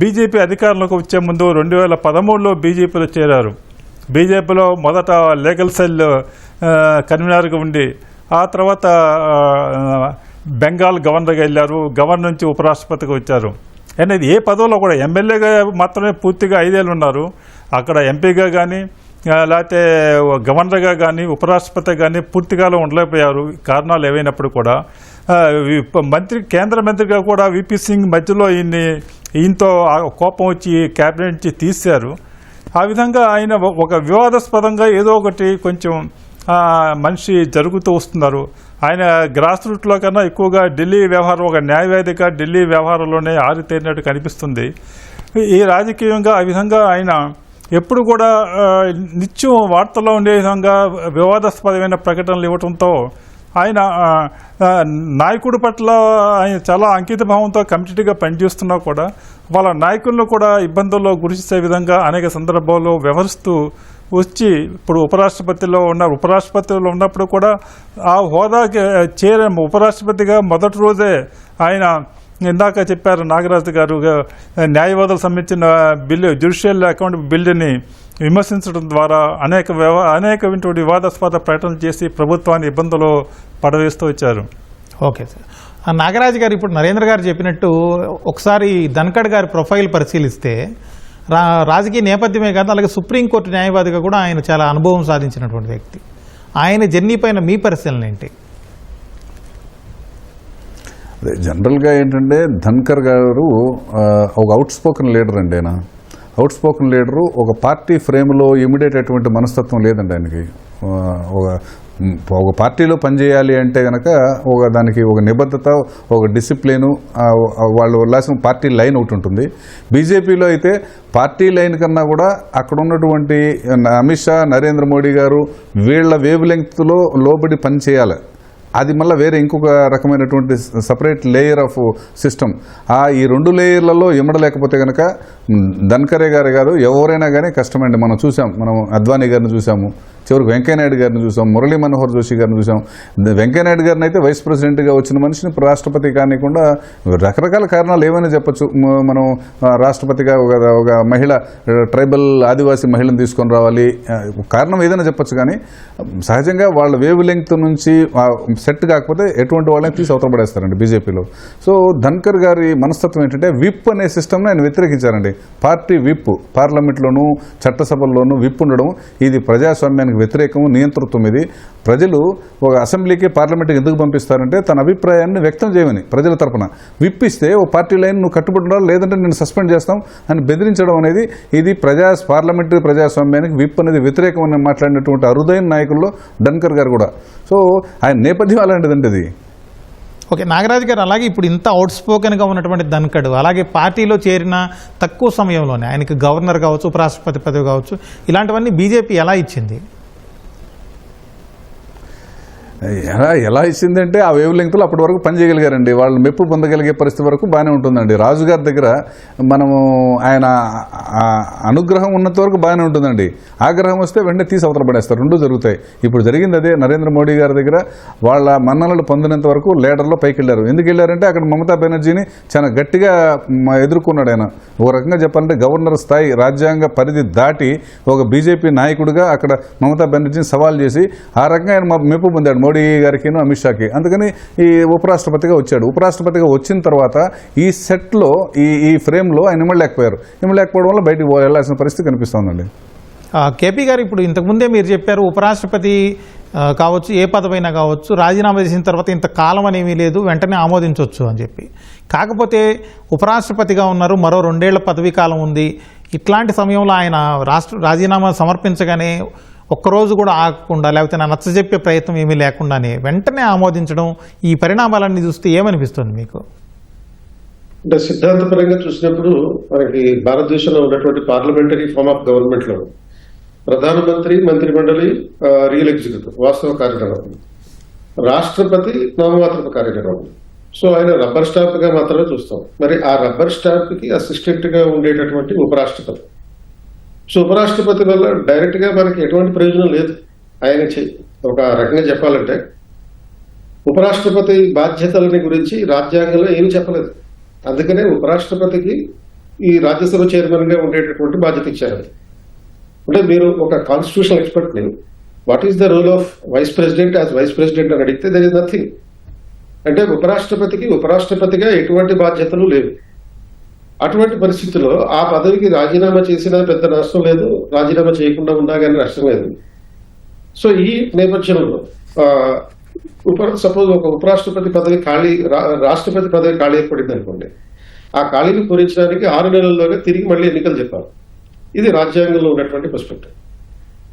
బీజేపీ అధికారంలోకి వచ్చే ముందు 2013లో బీజేపీలో చేరారు. బీజేపీలో మొదట లీగల్ సెల్ కన్వీనర్గా ఉండి ఆ తర్వాత బెంగాల్ గవర్నర్గా వెళ్ళారు. గవర్నర్ నుంచి ఉపరాష్ట్రపతిగా వచ్చారు. అనేది ఏ పదవిలో కూడా ఎమ్మెల్యేగా మాత్రమే పూర్తిగా 5 ఏళ్ళు ఉన్నారు. అక్కడ ఎంపీగా కానీ లేకపోతే గవర్నర్గా కానీ ఉపరాష్ట్రపతి కానీ పూర్తిగాలో ఉండలేకపోయారు. కారణాలు ఏవైనప్పుడు కూడా కేంద్ర మంత్రిగా కూడా విపి సింగ్ మధ్యలో ఈయనతో కోపం వచ్చి క్యాబినెట్ నుంచి తీశారు. ఆ విధంగా ఆయన ఒక వివాదాస్పదంగా ఏదో ఒకటి కొంచెం మనిషి జరుగుతూ వస్తున్నారు. ఆయన గ్రాస్ రూట్లో కన్నా ఎక్కువగా ఢిల్లీ వ్యవహారం, ఒక న్యాయవాదిగా ఢిల్లీ వ్యవహారంలోనే ఆరితేరినట్టు కనిపిస్తుంది. ఈ రాజకీయంగా ఆ విధంగా ఆయన ఎప్పుడు కూడా నిత్యం వార్తల్లో ఉండే విధంగా వివాదాస్పదమైన ప్రకటనలు ఇవ్వడంతో ఆయన నాయకుడి పట్ల ఆయన చాలా అంకిత భావంతో కమిటెడ్గా పనిచేస్తున్నా కూడా వాళ్ళ నాయకులను కూడా ఇబ్బందుల్లో గురిచేసే విధంగా అనేక సందర్భాల్లో వ్యవహరిస్తూ వచ్చి ఇప్పుడు ఉపరాష్ట్రపతిలో ఉన్నప్పుడు కూడా ఆ హోదాకి ఉపరాష్ట్రపతిగా మొదటి రోజే ఆయన ఇందాక చెప్పారు నాగరాజు గారు, న్యాయవాదులకు సంబంధించిన బిల్లు జ్యుడిషియల్ అకౌంట్ బిల్లుని విమర్శించడం ద్వారా అనేకమైనటువంటి వివాదాస్పద ప్రకటనలు చేసి ప్రభుత్వాన్ని ఇబ్బందులు పడవేస్తూ వచ్చారు. Okay sir. నాగరాజు గారు, ఇప్పుడు నరేంద్ర గారు చెప్పినట్టు ఒకసారి ధన్ఖడ్ గారి ప్రొఫైల్ పరిశీలిస్తే రాజకీయ నేపథ్యమే కాదు, అలాగే సుప్రీంకోర్టు న్యాయవాదిగా కూడా ఆయన చాలా అనుభవం సాధించినటువంటి వ్యక్తి. ఆయన జర్నీ పైన మీ పరిశీలన ఏంటి? అదే జనరల్గా ఏంటంటే ధన్కర్ గారు ఒక అవుట్ స్పోకన్ లీడర్ అండి. ఆయన అవుట్ స్పోకన్ లీడరు. ఒక పార్టీ ఫ్రేమ్లో ఇమిడియేట్ అటువంటి మనస్తత్వం లేదండి ఆయనకి. ఒక పార్టీలో పనిచేయాలి అంటే కనుక దానికి ఒక నిబద్ధత, ఒక డిసిప్లిను, వాళ్ళు ఉల్లాసం పార్టీ లైన్ ఒకటి ఉంటుంది. బీజేపీలో అయితే పార్టీ లైన్ కన్నా కూడా అక్కడ ఉన్నటువంటి అమిత్ షా, నరేంద్ర మోడీ గారు వీళ్ళ వేవ్ లెంగ్త్లో లోబడి పనిచేయాలి. అది మళ్ళీ వేరే ఇంకొక రకమైనటువంటి సపరేట్ లేయర్ ఆఫ్ సిస్టమ్. ఈ 2 లేయర్లలో ఇమ్మడలేకపోతే కనుక ధన్కరే గారు కాదు ఎవరైనా కానీ కష్టమండి. మనం చూసాం, మనం అద్వానీ గారిని చూసాము, చివరికి వెంకయ్యనాయుడు గారిని చూసాం, మురళీ మనోహర్ జోషి గారిని చూసాం. వెంకయ్యనాయుడు గారిని అయితే వైస్ ప్రెసిడెంట్గా వచ్చిన మనిషిని రాష్ట్రపతి కానికుండా రకరకాల కారణాలు ఏమైనా చెప్పచ్చు. మనం రాష్ట్రపతిగా ఒక మహిళ, ట్రైబల్ ఆదివాసీ మహిళను తీసుకొని రావాలి, కారణం ఏదైనా చెప్పచ్చు. కానీ సహజంగా వాళ్ళ వేవ్ లెంగ్త్ నుంచి సెట్ కాకపోతే ఎటువంటి వాళ్ళని తీసి అవతల పడేస్తారండి బీజేపీలో. సో ధన్కర్ గారి మనస్తత్వం ఏంటంటే విప్ అనే సిస్టమ్ని ఆయన వ్యతిరేకించారండి. పార్టీ విప్, పార్లమెంట్లోనూ చట్టసభల్లోనూ విప్ ఉండడం ఇది ప్రజాస్వామ్యానికి వ్యతిరేకం, నియంతృత్వం. ఇది ప్రజలు ఒక అసెంబ్లీకి, పార్లమెంట్కి ఎందుకు పంపిస్తారంటే తన అభిప్రాయాన్ని వ్యక్తం చేయమని ప్రజల తరపున. విప్ ఇస్తే ఓ పార్టీ లైన్ నువ్వు కట్టుబడి ఉండాలి, లేదంటే నేను సస్పెండ్ చేస్తాం అని బెదిరించడం అనేది ఇది పార్లమెంటరీ ప్రజాస్వామ్యానికి విప్ అనేది వ్యతిరేకం అని మాట్లాడినటువంటి అరుదైన నాయకుల్లో ధన్కర్ గారు కూడా. సో ఆయన నేపథ్యం అలాంటిదండి అది. ఓకే నాగరాజు గారు, అలాగే ఇప్పుడు ఇంత అవుట్ స్పోకెన్గా ఉన్నటువంటి ధన్ఖడ్ అలాగే పార్టీలో చేరిన తక్కువ సమయంలోనే ఆయనకి గవర్నర్ కావచ్చు, ఉపరాష్ట్రపతి పదవి కావచ్చు, ఇలాంటివన్నీ బీజేపీ ఎలా ఇచ్చింది? ఎలా ఇచ్చిందంటే ఆ వేవ్ లెంగ్త్లో అప్పటి వరకు పనిచేయగలిగారండి. వాళ్ళు మెప్పు పొందగలిగే పరిస్థితి వరకు బాగానే ఉంటుందండి. రాజుగారి దగ్గర మనము ఆయన అనుగ్రహం ఉన్నంత వరకు బాగానే ఉంటుందండి. ఆగ్రహం వస్తే వెంటనే తీసి అవతల పడేస్తారు. రెండూ జరుగుతాయి. ఇప్పుడు జరిగింది అదే. నరేంద్ర మోడీ గారి దగ్గర వాళ్ళ మన్ననలు పొందినంత వరకు లీడర్లో పైకి వెళ్ళారు. ఎందుకు వెళ్ళారంటే అక్కడ మమతా బెనర్జీని చాలా గట్టిగా ఎదుర్కొన్నాడు ఆయన. ఒక రకంగా చెప్పాలంటే గవర్నర్ స్థాయి, రాజ్యాంగ పరిధి దాటి ఒక బీజేపీ నాయకుడిగా అక్కడ మమతా బెనర్జీని సవాల్ చేసి ఆ రకంగా ఆయన మెప్పు పొందాడు మోడీ గారికి, అమిత్ షాకి. అందుకని ఈ ఉపరాష్ట్రపతిగా వచ్చాడు. ఉపరాష్ట్రపతిగా వచ్చిన తర్వాత ఈ సెట్లో, ఈ ఫ్రేమ్లో ఆయన ఇమ్మలేకపోవడం వల్ల బయటికి వెళ్ళాల్సిన పరిస్థితి కనిపిస్తోందండి. కేపీ గారు, ఇప్పుడు ఇంతకుముందే మీరు చెప్పారు ఉపరాష్ట్రపతి కావచ్చు, ఏ పదవైనా కావచ్చు, రాజీనామా చేసిన తర్వాత ఇంత కాలం అనేమీ లేదు, వెంటనే ఆమోదించవచ్చు అని చెప్పి. కాకపోతే ఉపరాష్ట్రపతిగా ఉన్నారు, మరో 2 ఏళ్ల పదవీ కాలం ఉంది. ఇట్లాంటి సమయంలో ఆయన రాజీనామా సమర్పించగానే ఒక్కరోజు కూడా ఆగకుండా, లేకపోతే నా నచ్చజెప్పే ప్రయత్నం ఏమీ లేకుండానే వెంటనే ఆమోదించడం, ఈ పరిణామాలన్నీ చూస్తే ఏమనిపిస్తుంది మీకు? అంటే సిద్ధాంతపరంగా చూసినప్పుడు మనకి భారతదేశంలో ఉన్నటువంటి పార్లమెంటరీ ఫార్మ్ ఆఫ్ గవర్నమెంట్ లో ప్రధానమంత్రి, మంత్రిమండలి, రియల్ ఎగ్జిక్యూటివ్, వాస్తవ కార్యనిర్వహణ, రాష్ట్రపతి నామమాత్రపు కార్యనిర్వహణ. సో ఆయన రబ్బర్ స్టాంప్ గా మాత్రమే చూస్తాం. మరి ఆ రబ్బర్ స్టాంప్ కి అసిస్టెంట్ గా ఉండేటటువంటి ఉపరాష్ట్రపతి. సో ఉపరాష్ట్రపతి వల్ల డైరెక్ట్ గా మనకి ఎటువంటి ప్రయోజనం లేదు. ఆయన ఒక రకంగా చెప్పాలంటే ఉపరాష్ట్రపతి బాధ్యతలని గురించి రాజ్యాంగంలో ఏమి చెప్పలేదు. అందుకనే ఉపరాష్ట్రపతికి ఈ రాజ్యసభ చైర్మన్ గా ఉండేటటువంటి బాధ్యత ఇచ్చారు. అంటే మీరు ఒక కాన్స్టిట్యూషనల్ ఎక్స్పర్ట్ ని what is the role of vice president as vice president అని అడిగితే దర్ ఇస్ నథింగ్. అంటే ఉపరాష్ట్రపతికి ఉపరాష్ట్రపతిగా ఎటువంటి బాధ్యతలు లేవు. అటువంటి పరిస్థితుల్లో ఆ పదవికి రాజీనామా చేసినా పెద్ద నష్టం లేదు, రాజీనామా చేయకుండా ఉన్నా కానీ నష్టం లేదు. సో ఈ నేపథ్యంలో సపోజ్ ఒక ఉపరాష్ట్రపతి పదవి ఖాళీ, రాష్ట్రపతి పదవి ఖాళీ ఏర్పడింది అనుకోండి, ఆ ఖాళీని పూరించడానికి 6 నెలల్లోనే తిరిగి మళ్ళీ ఎన్నికలు చెప్పాలి. ఇది రాజ్యాంగంలో ఉన్నటువంటి పర్స్పెక్టివ్.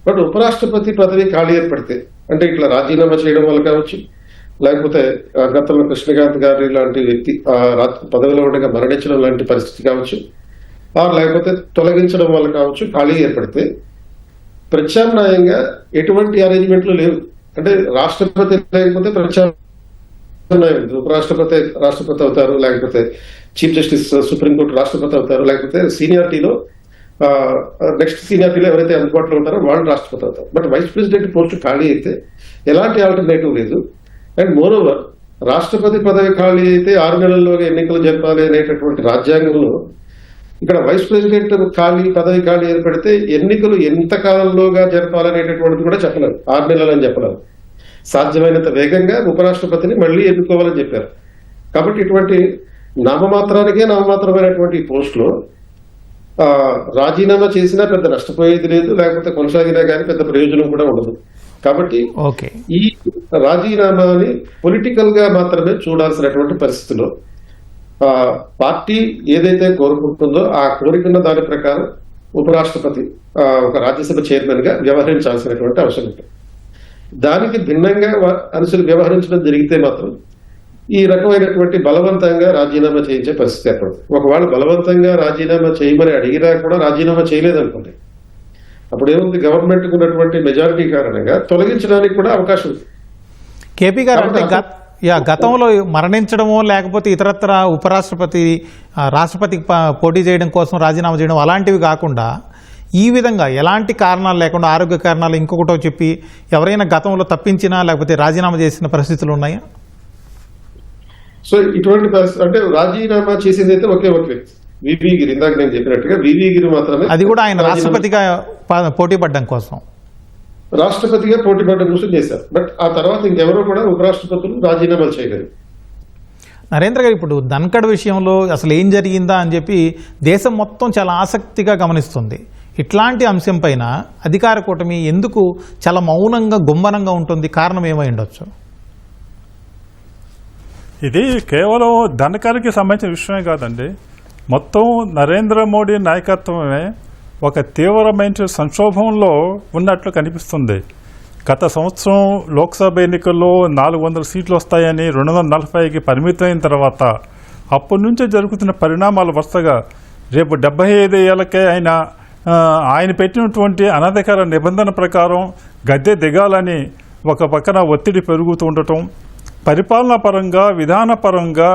బట్ ఉపరాష్ట్రపతి పదవి ఖాళీ ఏర్పడితే, అంటే ఇట్లా రాజీనామా చేయడం వల్ల కావచ్చు, లేకపోతే గతంలో కృష్ణకాంత్ గారి లాంటి వ్యక్తి పదవిలో ఉండగా మరణించడం లాంటి పరిస్థితి కావచ్చు, లేకపోతే తొలగించడం వల్ల కావచ్చు, ఖాళీ ఏర్పడితే ప్రత్యామ్నాయంగా ఎటువంటి అరేంజ్మెంట్లు లేవు. అంటే రాష్ట్రపతి లేకపోతే ప్రత్యామ్నాయం, ఉపరాష్ట్రపతి రాష్ట్రపతి అవుతారు, లేకపోతే చీఫ్ జస్టిస్ సుప్రీంకోర్టు రాష్ట్రపతి అవుతారు, లేకపోతే సీనియారిటీలో నెక్స్ట్ సీనియారిటీలో ఎవరైతే అందుబాటులో ఉంటారో వాళ్ళు రాష్ట్రపతి అవుతారు. బట్ వైస్ ప్రెసిడెంట్ పోస్టు ఖాళీ అయితే ఎలాంటి ఆల్టర్నేటివ్ లేదు. అండ్ మోర్ ఓవర్ రాష్ట్రపతి పదవి ఖాళీ అయితే 6 నెలల్లోనే ఎన్నికలు జరపాలి అనేటటువంటి రాజ్యాంగంలో ఇక్కడ వైస్ ప్రెసిడెంట్ పదవి ఖాళీ ఏర్పడితే ఎన్నికలు ఎంత కాలంలోగా జరపాలనేటటువంటిది కూడా చెప్పలేదు. 6 నెలలు అని చెప్పలేదు. సాధ్యమైనంత వేగంగా ఉపరాష్ట్రపతిని మళ్ళీ ఎన్నుకోవాలని చెప్పారు. కాబట్టి ఇటువంటి నామమాత్రమైనటువంటి పోస్టులో రాజీనామా చేసినా పెద్ద నష్టపోయేది లేదు, లేకపోతే కొనసాగినా కానీ పెద్ద ప్రయోజనం కూడా ఉండదు. కాబట్టి ఈ రాజీనామాని పొలిటికల్ గా మాత్రమే చూడాల్సినటువంటి పరిస్థితిలో పార్టీ ఏదైతే కోరుకుంటుందో ఆ కోరికన్న దాని ప్రకారం ఉపరాష్ట్రపతి ఒక రాజ్యసభ చైర్మన్ గా వ్యవహరించాల్సినటువంటి అవసరం ఉంటుంది. దానికి భిన్నంగా వ్యవహరించడం జరిగితే మాత్రం ఈ రకమైనటువంటి బలవంతంగా రాజీనామా చేయించే పరిస్థితి ఏర్పడుతుంది. ఒకవేళ బలవంతంగా రాజీనామా చేయమని అడిగినా కూడా రాజీనామా చేయలేదనుకోండి, అప్పుడు ఏముంది, గవర్నమెంట్ కు ఉన్నటువంటి మెజారిటీ కారణంగా తొలగించడానికి కూడా అవకాశం ఉంది. కేపీ గారు, అంటే గతంలో మరణించడమో లేకపోతే ఇతరత్ర ఉపరాష్ట్రపతి రాష్ట్రపతికి పోటీ చేయడం కోసం రాజీనామా చేయడం అలాంటివి కాకుండా ఈ విధంగా ఎలాంటి కారణాలు లేకుండా, ఆరోగ్య కారణాలు ఇంకొకటో చెప్పి ఎవరైనా గతంలో తప్పించినా లేకపోతే రాజీనామా చేసిన పరిస్థితులు ఉన్నాయా? సో ఇటువంటి పరిస్థితి అంటే రాజీనామా చేసింది అయితే ఒకే వ్యక్తి, వివి గిరి. ఇందాక నేను చెప్పినట్టుగా వివి గిరి మాత్రమే, అది కూడా ఆయన రాష్ట్రపతిగా పోటీ పడడం కోసం చేశారు. బట్ ఆ తర్వాత ఇంకెవరో కూడా ఉపరాష్ట్రపతులు రాజీనామాలు చేయలేదు. నరేంద్ర గారు, ఇప్పుడు ధన్ఖడ్ విషయంలో అసలు ఏం జరిగిందా అని చెప్పి దేశం మొత్తం చాలా ఆసక్తిగా గమనిస్తుంది. ఇట్లాంటి అంశం పైన అధికార కూటమి ఎందుకు చాలా మౌనంగా గుమ్మనంగా ఉంటుంది? కారణం ఏమై ఉండొచ్చు? ఇది కేవలం ధన్ఖడ్కి సంబంధించిన విషయమే కాదండి. మొత్తం నరేంద్ర మోడీ నాయకత్వమే ఒక తీవ్రమైన సంక్షోభంలో ఉన్నట్లు కనిపిస్తుంది. గత సంవత్సరం లోక్సభ ఎన్నికల్లో 400 సీట్లు వస్తాయని 240కి పరిమితమైన తర్వాత అప్పటి నుంచే జరుగుతున్న పరిణామాలు వరుసగా రేపు 75 ఏళ్లకే ఆయన పెట్టినటువంటి అనధికార నిబంధన ప్రకారం గద్దె దిగాలని ఒక పక్కన ఒత్తిడి పెరుగుతూ ఉండటం, పరిపాలనా పరంగా విధానపరంగా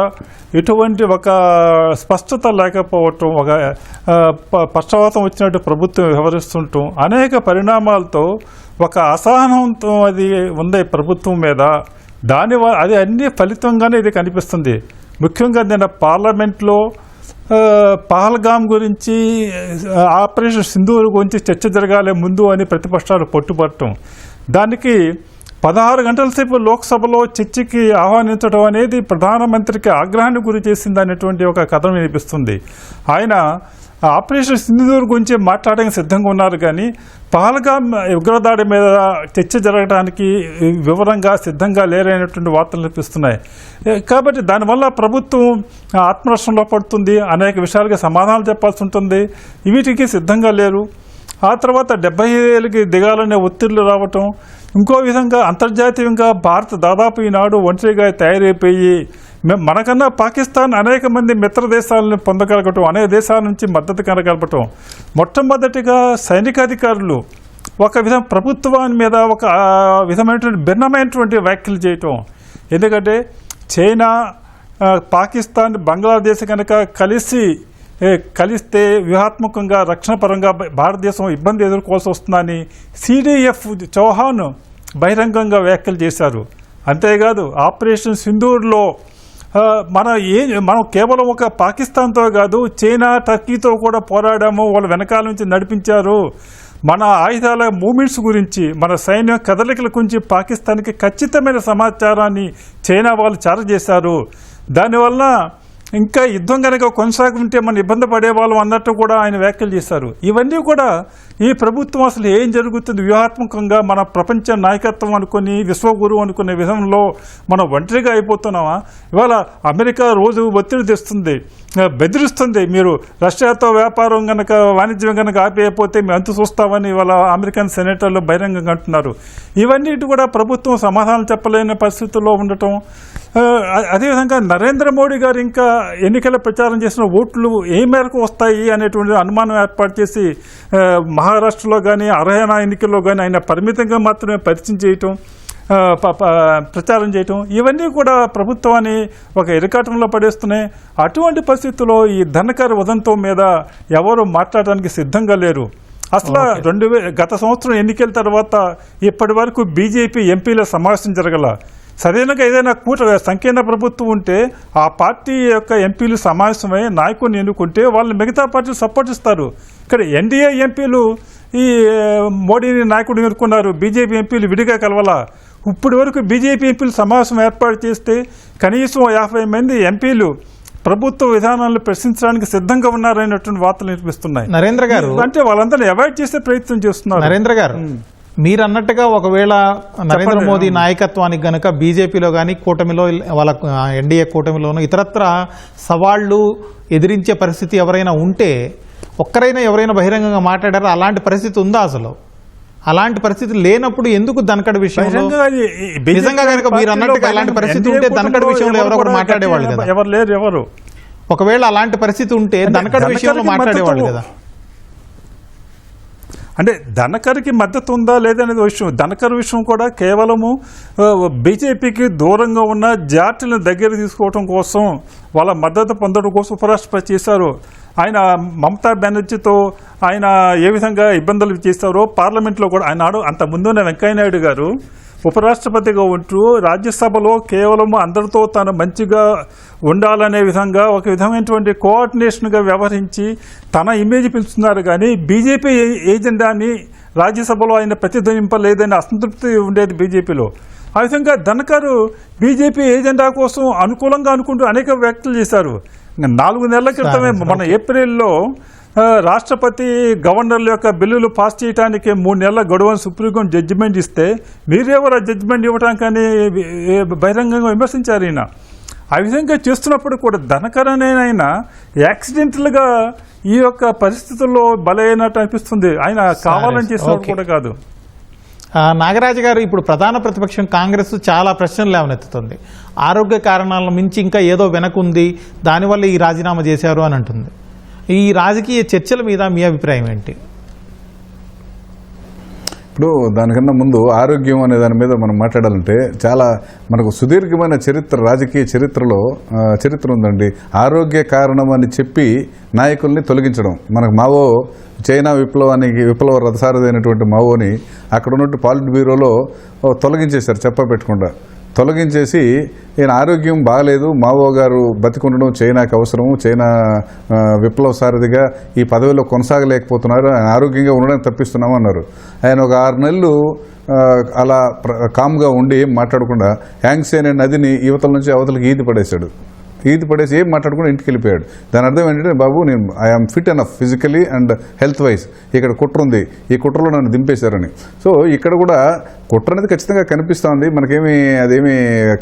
ఎటువంటి ఒక స్పష్టత లేకపోవటం, ఒక పక్షవాతం వచ్చినట్టు ప్రభుత్వం వ్యవహరిస్తుండటం, అనేక పరిణామాలతో ఒక అసహనంతో అది ఉంది ప్రభుత్వం మీద. దానివల్ల అది అన్ని ఫలితంగానే ఇది కనిపిస్తుంది. ముఖ్యంగా నిన్న పార్లమెంట్లో పహల్గామ్ గురించి, ఆపరేషన్ సింధూర్ గురించి చర్చ జరగాలి ముందు అని ప్రతిపక్షాలు పట్టుబట్టడం, దానికి 16 గంటల సేపు లోక్సభలో చర్చకి ఆహ్వానించడం అనేది ప్రధానమంత్రికి ఆగ్రహాన్ని గురి చేసింది అనేటువంటి ఒక కథనం వినిపిస్తుంది. ఆయన ఆపరేషన్ సింధూర్ గురించి మాట్లాడడానికి సిద్ధంగా ఉన్నారు, కానీ పహల్గామ్ ఉగ్రదాడి మీద చర్చ జరగడానికి వివరంగా సిద్ధంగా లేరనేటువంటి వార్తలు వినిపిస్తున్నాయి. కాబట్టి దానివల్ల ప్రభుత్వం ఆత్మరక్షణలో పడుతుంది, అనేక విషయాలకి సమాధానాలు చెప్పాల్సి ఉంటుంది, వీటికి సిద్ధంగా లేరు. ఆ తర్వాత 70 ఏళ్ళకి దిగాలనే ఒత్తిళ్లు రావటం, ఇంకో విధంగా అంతర్జాతీయంగా భారత్ దాదాపు ఈనాడు ఒంటరిగా తయారైపోయి మనకన్నా పాకిస్తాన్ అనేక మంది మిత్ర దేశాలను పొందగలగటం, అనేక దేశాల నుంచి మద్దతు కనగలపటం. మొట్టమొదటిగా సైనికాధికారులు ఒక విధం ప్రభుత్వాన్ని మీద ఒక విధమైనటువంటి భిన్నమైనటువంటి వ్యాఖ్యలు చేయటం. ఎందుకంటే చైనా, పాకిస్తాన్, బంగ్లాదేశ్ కనుక కలిస్తే వ్యూహాత్మకంగా రక్షణ పరంగా భారతదేశం ఇబ్బంది ఎదుర్కోవాల్సి వస్తుందని CDF చౌహాన్ బహిరంగంగా వ్యాఖ్యలు చేశారు. అంతేకాదు ఆపరేషన్ సింధూర్లో మనం కేవలం ఒక పాకిస్తాన్తో కాదు, చైనా, టర్కీతో కూడా పోరాడాము, వాళ్ళ వెనకాల నుంచి నడిపించారు. మన ఆయుధాల మూమెంట్స్ గురించి, మన సైన్యం కదలికల గురించి పాకిస్తాన్కి ఖచ్చితమైన సమాచారాన్ని చైనా వాళ్ళు చేరజేశారు. దానివల్ల ఇంకా యుద్ధం కనుక కొనసాగుంటే మనం ఇబ్బంది పడేవాళ్ళం అన్నట్టు కూడా ఆయన వ్యాఖ్యలు చేశారు. ఇవన్నీ కూడా ఈ ప్రభుత్వం అసలు ఏం జరుగుతుంది, వ్యూహాత్మకంగా మన ప్రపంచ నాయకత్వం అనుకుని, విశ్వగురువు అనుకునే విధంలో మనం ఒంటరిగా అయిపోతున్నామా? ఇవాళ అమెరికా రోజు ఒత్తిడి తెస్తుంది, బెదిరిస్తుంది, మీరు రష్యాతో వ్యాపారం కనుక, వాణిజ్యం కనుక ఆపేయకపోతే మేము అంతు చూస్తామని ఇవాళ అమెరికన్ సెనేటర్లు బహిరంగంగా అంటున్నారు. ఇవన్నిటి కూడా ప్రభుత్వం సమాధానం చెప్పలేని పరిస్థితుల్లో ఉండటం. అదేవిధంగా నరేంద్ర మోడీ గారు ఇంకా ఎన్నికల ప్రచారం చేసిన ఓట్లు ఏ మేరకు వస్తాయి అనేటువంటి అనుమానం ఏర్పాటు చేసి మహారాష్ట్రలో కానీ, హర్యానా ఎన్నికల్లో కానీ ఆయన పరిమితంగా మాత్రమే పరిచయం చేయటం, ప్రచారం చేయటం, ఇవన్నీ కూడా ప్రభుత్వాన్ని ఒక ఇరకాటంలో పడేస్తున్నాయి. అటువంటి పరిస్థితుల్లో ఈ ధనకర్ ఉదంతం మీద ఎవరు మాట్లాడడానికి సిద్ధంగా లేరు. అసలు గత సంవత్సరం ఎన్నికల తర్వాత ఇప్పటి వరకు బీజేపీ ఎంపీల సమావేశం జరగల. సరైనగా ఏదైనా సంకీర్ణ ప్రభుత్వం ఉంటే ఆ పార్టీ యొక్క ఎంపీలు సమావేశమై నాయకుడిని ఎన్నుకుంటే వాళ్ళని మిగతా పార్టీలు సపోర్ట్ ఇస్తారు. ఇక్కడ ఎన్డీఏ ఎంపీలు ఈ మోడీని నాయకుడిని ఎన్నుకున్నారు, బీజేపీ ఎంపీలు విడిగా కలవాలా. ఇప్పటి వరకు బీజేపీ ఎంపీలు సమావేశం ఏర్పాటు చేస్తే కనీసం 50 మంది ఎంపీలు ప్రభుత్వ విధానాలను ప్రశ్నించడానికి సిద్ధంగా ఉన్నారనేటువంటి వార్తలు వినిపిస్తున్నాయి. నరేంద్ర గారు అంటే వాళ్ళందరినీ అవాయిడ్ చేసే ప్రయత్నం చేస్తున్నారు. నరేంద్ర గారు, మీరు అన్నట్టుగా ఒకవేళ నరేంద్ర మోదీ నాయకత్వానికి గనక బీజేపీలో కానీ కూటమిలో, వాళ్ళ ఎన్డీఏ కూటమిలోనూ ఇతరత్ర సవాళ్లు ఎదిరించే పరిస్థితి ఎవరైనా ఉంటే, ఒక్కరైనా ఎవరైనా బహిరంగంగా మాట్లాడారా? అలాంటి పరిస్థితి ఉందా అసలు? అలాంటి పరిస్థితి లేనప్పుడు ఎందుకు ధనకడ్ విషయంలో నిజంగా కనుక మీరు అన్నట్టుగా అలాంటి పరిస్థితి ఉంటే ధనకడ్ విషయంలో ఎవరో ఒకరు మాట్లాడేవాళ్ళు కదా? ఎవరు లేరు. ఎవరు ఒకవేళ అలాంటి పరిస్థితి ఉంటే ధనకడ్ విషయంలో మాట్లాడేవాళ్ళు కదా? అంటే ధనకర్కి మద్దతు ఉందా లేదనేది విషయం. ధనకర్ విషయం కూడా కేవలము బీజేపీకి దూరంగా ఉన్న జాతులను దగ్గర తీసుకోవడం కోసం, వాళ్ళ మద్దతు పొందడం కోసం ఉపరాష్ట్రపతి చేశారు. ఆయన మమతా బెనర్జీతో ఆయన ఏ విధంగా ఇబ్బందులు చేస్తారో పార్లమెంట్లో కూడా ఆయన అంత ముందున్న వెంకయ్యనాయుడు గారు ఉపరాష్ట్రపతిగా ఉంటూ రాజ్యసభలో కేవలం అందరితో తాను మంచిగా ఉండాలనే విధంగా ఒక విధమైనటువంటి కోఆర్డినేషన్గా వ్యవహరించి తన ఇమేజ్ పెంచుతున్నారు. కానీ బీజేపీ ఏజెండాని రాజ్యసభలో ఆయన ప్రతిధ్వనింపలేదని అసంతృప్తి ఉండేది బీజేపీలో. ఆ విధంగా ధనకర్ బీజేపీ ఏజెండా కోసం అనుకూలంగా అనుకుంటూ అనేక వ్యాఖ్యలు చేశారు. 4 నెలల క్రితమే మన ఏప్రిల్లో రాష్ట్రపతి గవర్నర్ల యొక్క బిల్లులు పాస్ చేయడానికి 3 నెలల గడువును సుప్రీంకోర్టు జడ్జిమెంట్ ఇస్తే మీరెవరు జడ్జిమెంట్ ఇవ్వడానికని బహిరంగంగా విమర్శించారు ఈయన. ఆ విధంగా చేస్తున్నప్పుడు కూడా ధనకర్ ఆయన యాక్సిడెంటల్గా ఈ యొక్క పరిస్థితుల్లో బలైనట్టు అనిపిస్తుంది. ఆయన కావాలని చేసినప్పుడు కూడా కాదు. నాగరాజు గారు, ఇప్పుడు ప్రధాన ప్రతిపక్షం కాంగ్రెస్ చాలా ప్రశ్నలు లేవనెత్తుతుంది. ఆరోగ్య కారణాలను మించి ఇంకా ఏదో వెనకుంది, దానివల్ల ఈ రాజీనామా చేశారు అని అంటుంది. ఈ రాజకీయ చర్చల మీద మీ అభిప్రాయం ఏంటి? ఇప్పుడు దానికన్నా ముందు ఆరోగ్యం అనే దాని మీద మనం మాట్లాడాలంటే చాలా మనకు సుదీర్ఘమైన చరిత్ర, రాజకీయ చరిత్ర ఉందండి. ఆరోగ్య కారణం అని చెప్పి నాయకుల్ని తొలగించడం. మనకు మావో చైనా విప్లవ రథసారథైనటువంటి మావోని అక్కడ ఉన్నట్టు పాలిట్ బ్యూరోలో తొలగించేశారు చెప్పపెట్టకుండా. తొలగించేసి ఈయన ఆరోగ్యం బాగలేదు, మావో గారు బతికుండడం చైనాకి అవసరము, చైనా విప్లవ సారథిగా ఈ పదవిలో కొనసాగలేకపోతున్నారు, ఆయన ఆరోగ్యంగా ఉండడానికి తప్పిస్తున్నాము అన్నారు. ఆయన ఒక 6 నెలలు అలా కామ్గా ఉండి ఏం మాట్లాడకుండా యాంగ్సీ అనే నదిని యువతల నుంచి అవతలకి ఈది పడేశాడు. ఈది పడేసి ఏం మాట్లాడుకుని ఇంటికి వెళ్ళిపోయాడు. దాని అర్థం ఏంటంటే, బాబు నేను I'm fit enough physically and health wise, ఇక్కడ కుట్ర ఉంది, ఈ కుట్రలో నన్ను దింపేశారని. సో ఇక్కడ కూడా కుట్ర అనేది ఖచ్చితంగా కనిపిస్తోంది. మనకేమి అదేమి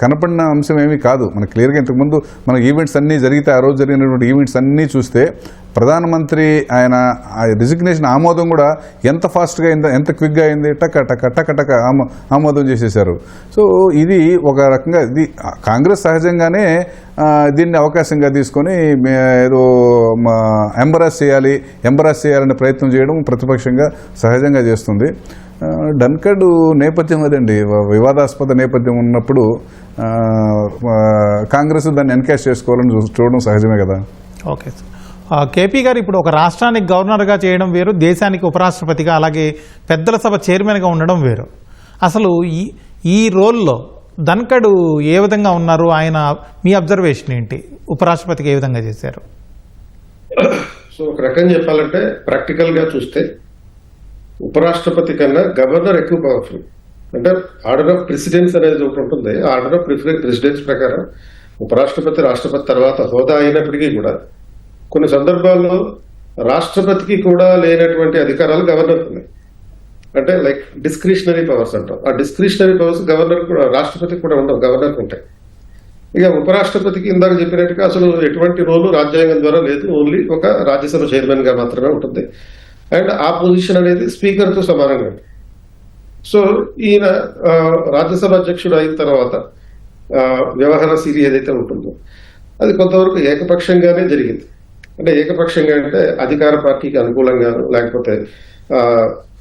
కనపడిన అంశం ఏమీ కాదు. మనకు క్లియర్గా ఇంతకుముందు మన ఈవెంట్స్ అన్నీ జరిగితే, ఆ రోజు జరిగినటువంటి ఈవెంట్స్ అన్నీ చూస్తే ప్రధానమంత్రి ఆయన రిజిగ్నేషన్ ఆమోదం కూడా ఎంత ఫాస్ట్గా అయిందో, ఎంత క్విక్గా అయింది, టక టక టక టక ఆమోదం చేసేశారు. సో ఇది ఒక రకంగా ఇది కాంగ్రెస్ సహజంగానే దీన్ని అవకాశంగా తీసుకొని ఏదో ఎంబరాస్ చేయాలనే ప్రయత్నం చేయడం ప్రతిపక్షంగా సహజంగా చేస్తుంది. డన్కడ్ నేపథ్యం అదండి, వివాదాస్పద నేపథ్యం ఉన్నప్పుడు కాంగ్రెస్ దాన్ని ఎన్కాష్ చేసుకోవాలని చూడడం సహజమే కదా. Okay sir. కేపీ గారు, ఇప్పుడు ఒక రాష్ట్రానికి గవర్నర్గా చేయడం వేరు, దేశానికి ఉపరాష్ట్రపతిగా అలాగే పెద్దల సభ చైర్మన్గా ఉండడం వేరు. అసలు ఈ రోల్లో ధన్కడ్ ఏ విధంగా ఉన్నారు? ఆయన మీ అబ్జర్వేషన్ ఏంటి? ఉపరాష్ట్రపతికి ఏ విధంగా చేశారు? సో ఒక రకంగా చెప్పాలంటే ప్రాక్టికల్గా చూస్తే ఉపరాష్ట్రపతి కన్నా గవర్నర్ ఎక్కువ పవర్ఫుల్. అంటే ఆర్డర్ ఆఫ్ ప్రెసిడెన్స్ అనేది ఒకటి ఉంటుంది. ఆర్డర్ ఆఫ్ ప్రెసిడెన్స్ ప్రకారం ఉపరాష్ట్రపతి రాష్ట్రపతి తర్వాత హోదా అయినప్పటికీ కూడా కొన్ని సందర్భాల్లో రాష్ట్రపతికి కూడా లేనటువంటి అధికారాలు గవర్నర్కి ఉన్నాయి. అంటే లైక్ డిస్క్రిషనరీ పవర్స్ అంటాం. ఆ డిస్క్రిషనరీ పవర్స్ గవర్నర్ కూడా, రాష్ట్రపతికి కూడా ఉండవు, గవర్నర్కి ఉంటాయి. ఇక ఉపరాష్ట్రపతికి ఇందాక చెప్పినట్టుగా అసలు ఎటువంటి రోలు రాజ్యాంగం ద్వారా లేదు, ఓన్లీ ఒక రాజ్యసభ చైర్మన్ గా మాత్రమే ఉంటుంది. అండ్ ఆ పొజిషన్ అనేది స్పీకర్ తో సమానంగా ఉంటుంది. సో ఈయన రాజ్యసభ అధ్యక్షుడు అయిన తర్వాత వ్యవహార శైలి ఏదైతే ఉంటుందో అది కొంతవరకు ఏకపక్షంగానే జరిగింది. అంటే ఏకపక్షంగా అంటే అధికార పార్టీకి అనుకూలంగాను, లేకపోతే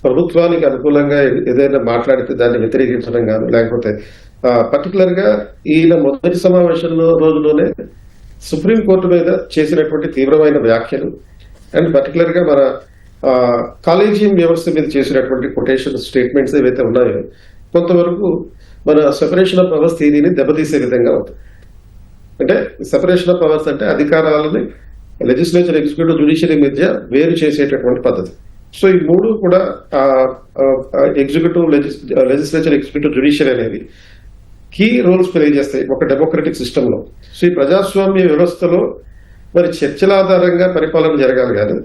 ప్రభుత్వానికి అనుకూలంగా ఏదైనా మాట్లాడితే దాన్ని వ్యతిరేకించడం గాను, లేకపోతే పర్టికులర్ గా ఈయన మొదటి సమావేశంలో రోజులోనే సుప్రీంకోర్టు మీద చేసినటువంటి తీవ్రమైన వ్యాఖ్యలు అండ్ పర్టికులర్ గా మన కాలేజియం వ్యవస్థ మీద చేసినటువంటి కొటేషన్ స్టేట్మెంట్స్ ఏవైతే ఉన్నాయో కొంతవరకు మన సెపరేషన్ ఆఫ్ పవర్స్ థియరీని దెబ్బతీసే విధంగా ఉంటుంది. అంటే సెపరేషన్ ఆఫ్ పవర్స్ అంటే అధికారాలని లెజిస్లేచర్, ఎగ్జిక్యూటివ్, జ్యుడిషియరీ మధ్య వేరు చేసేటటువంటి పద్ధతి. సో ఈ మూడు కూడా ఎగ్జిక్యూటివ్, లెజిస్లేచర్, ఎగ్జిక్యూటివ్, జ్యుడిషియరీ అనేది కీ రోల్స్ ప్లే చేస్తాయి ఒక డెమోక్రటిక్ సిస్టమ్ లో. సో ఈ ప్రజాస్వామ్య వ్యవస్థలో మరి చర్చల ఆధారంగా పరిపాలన జరగాలి కానీ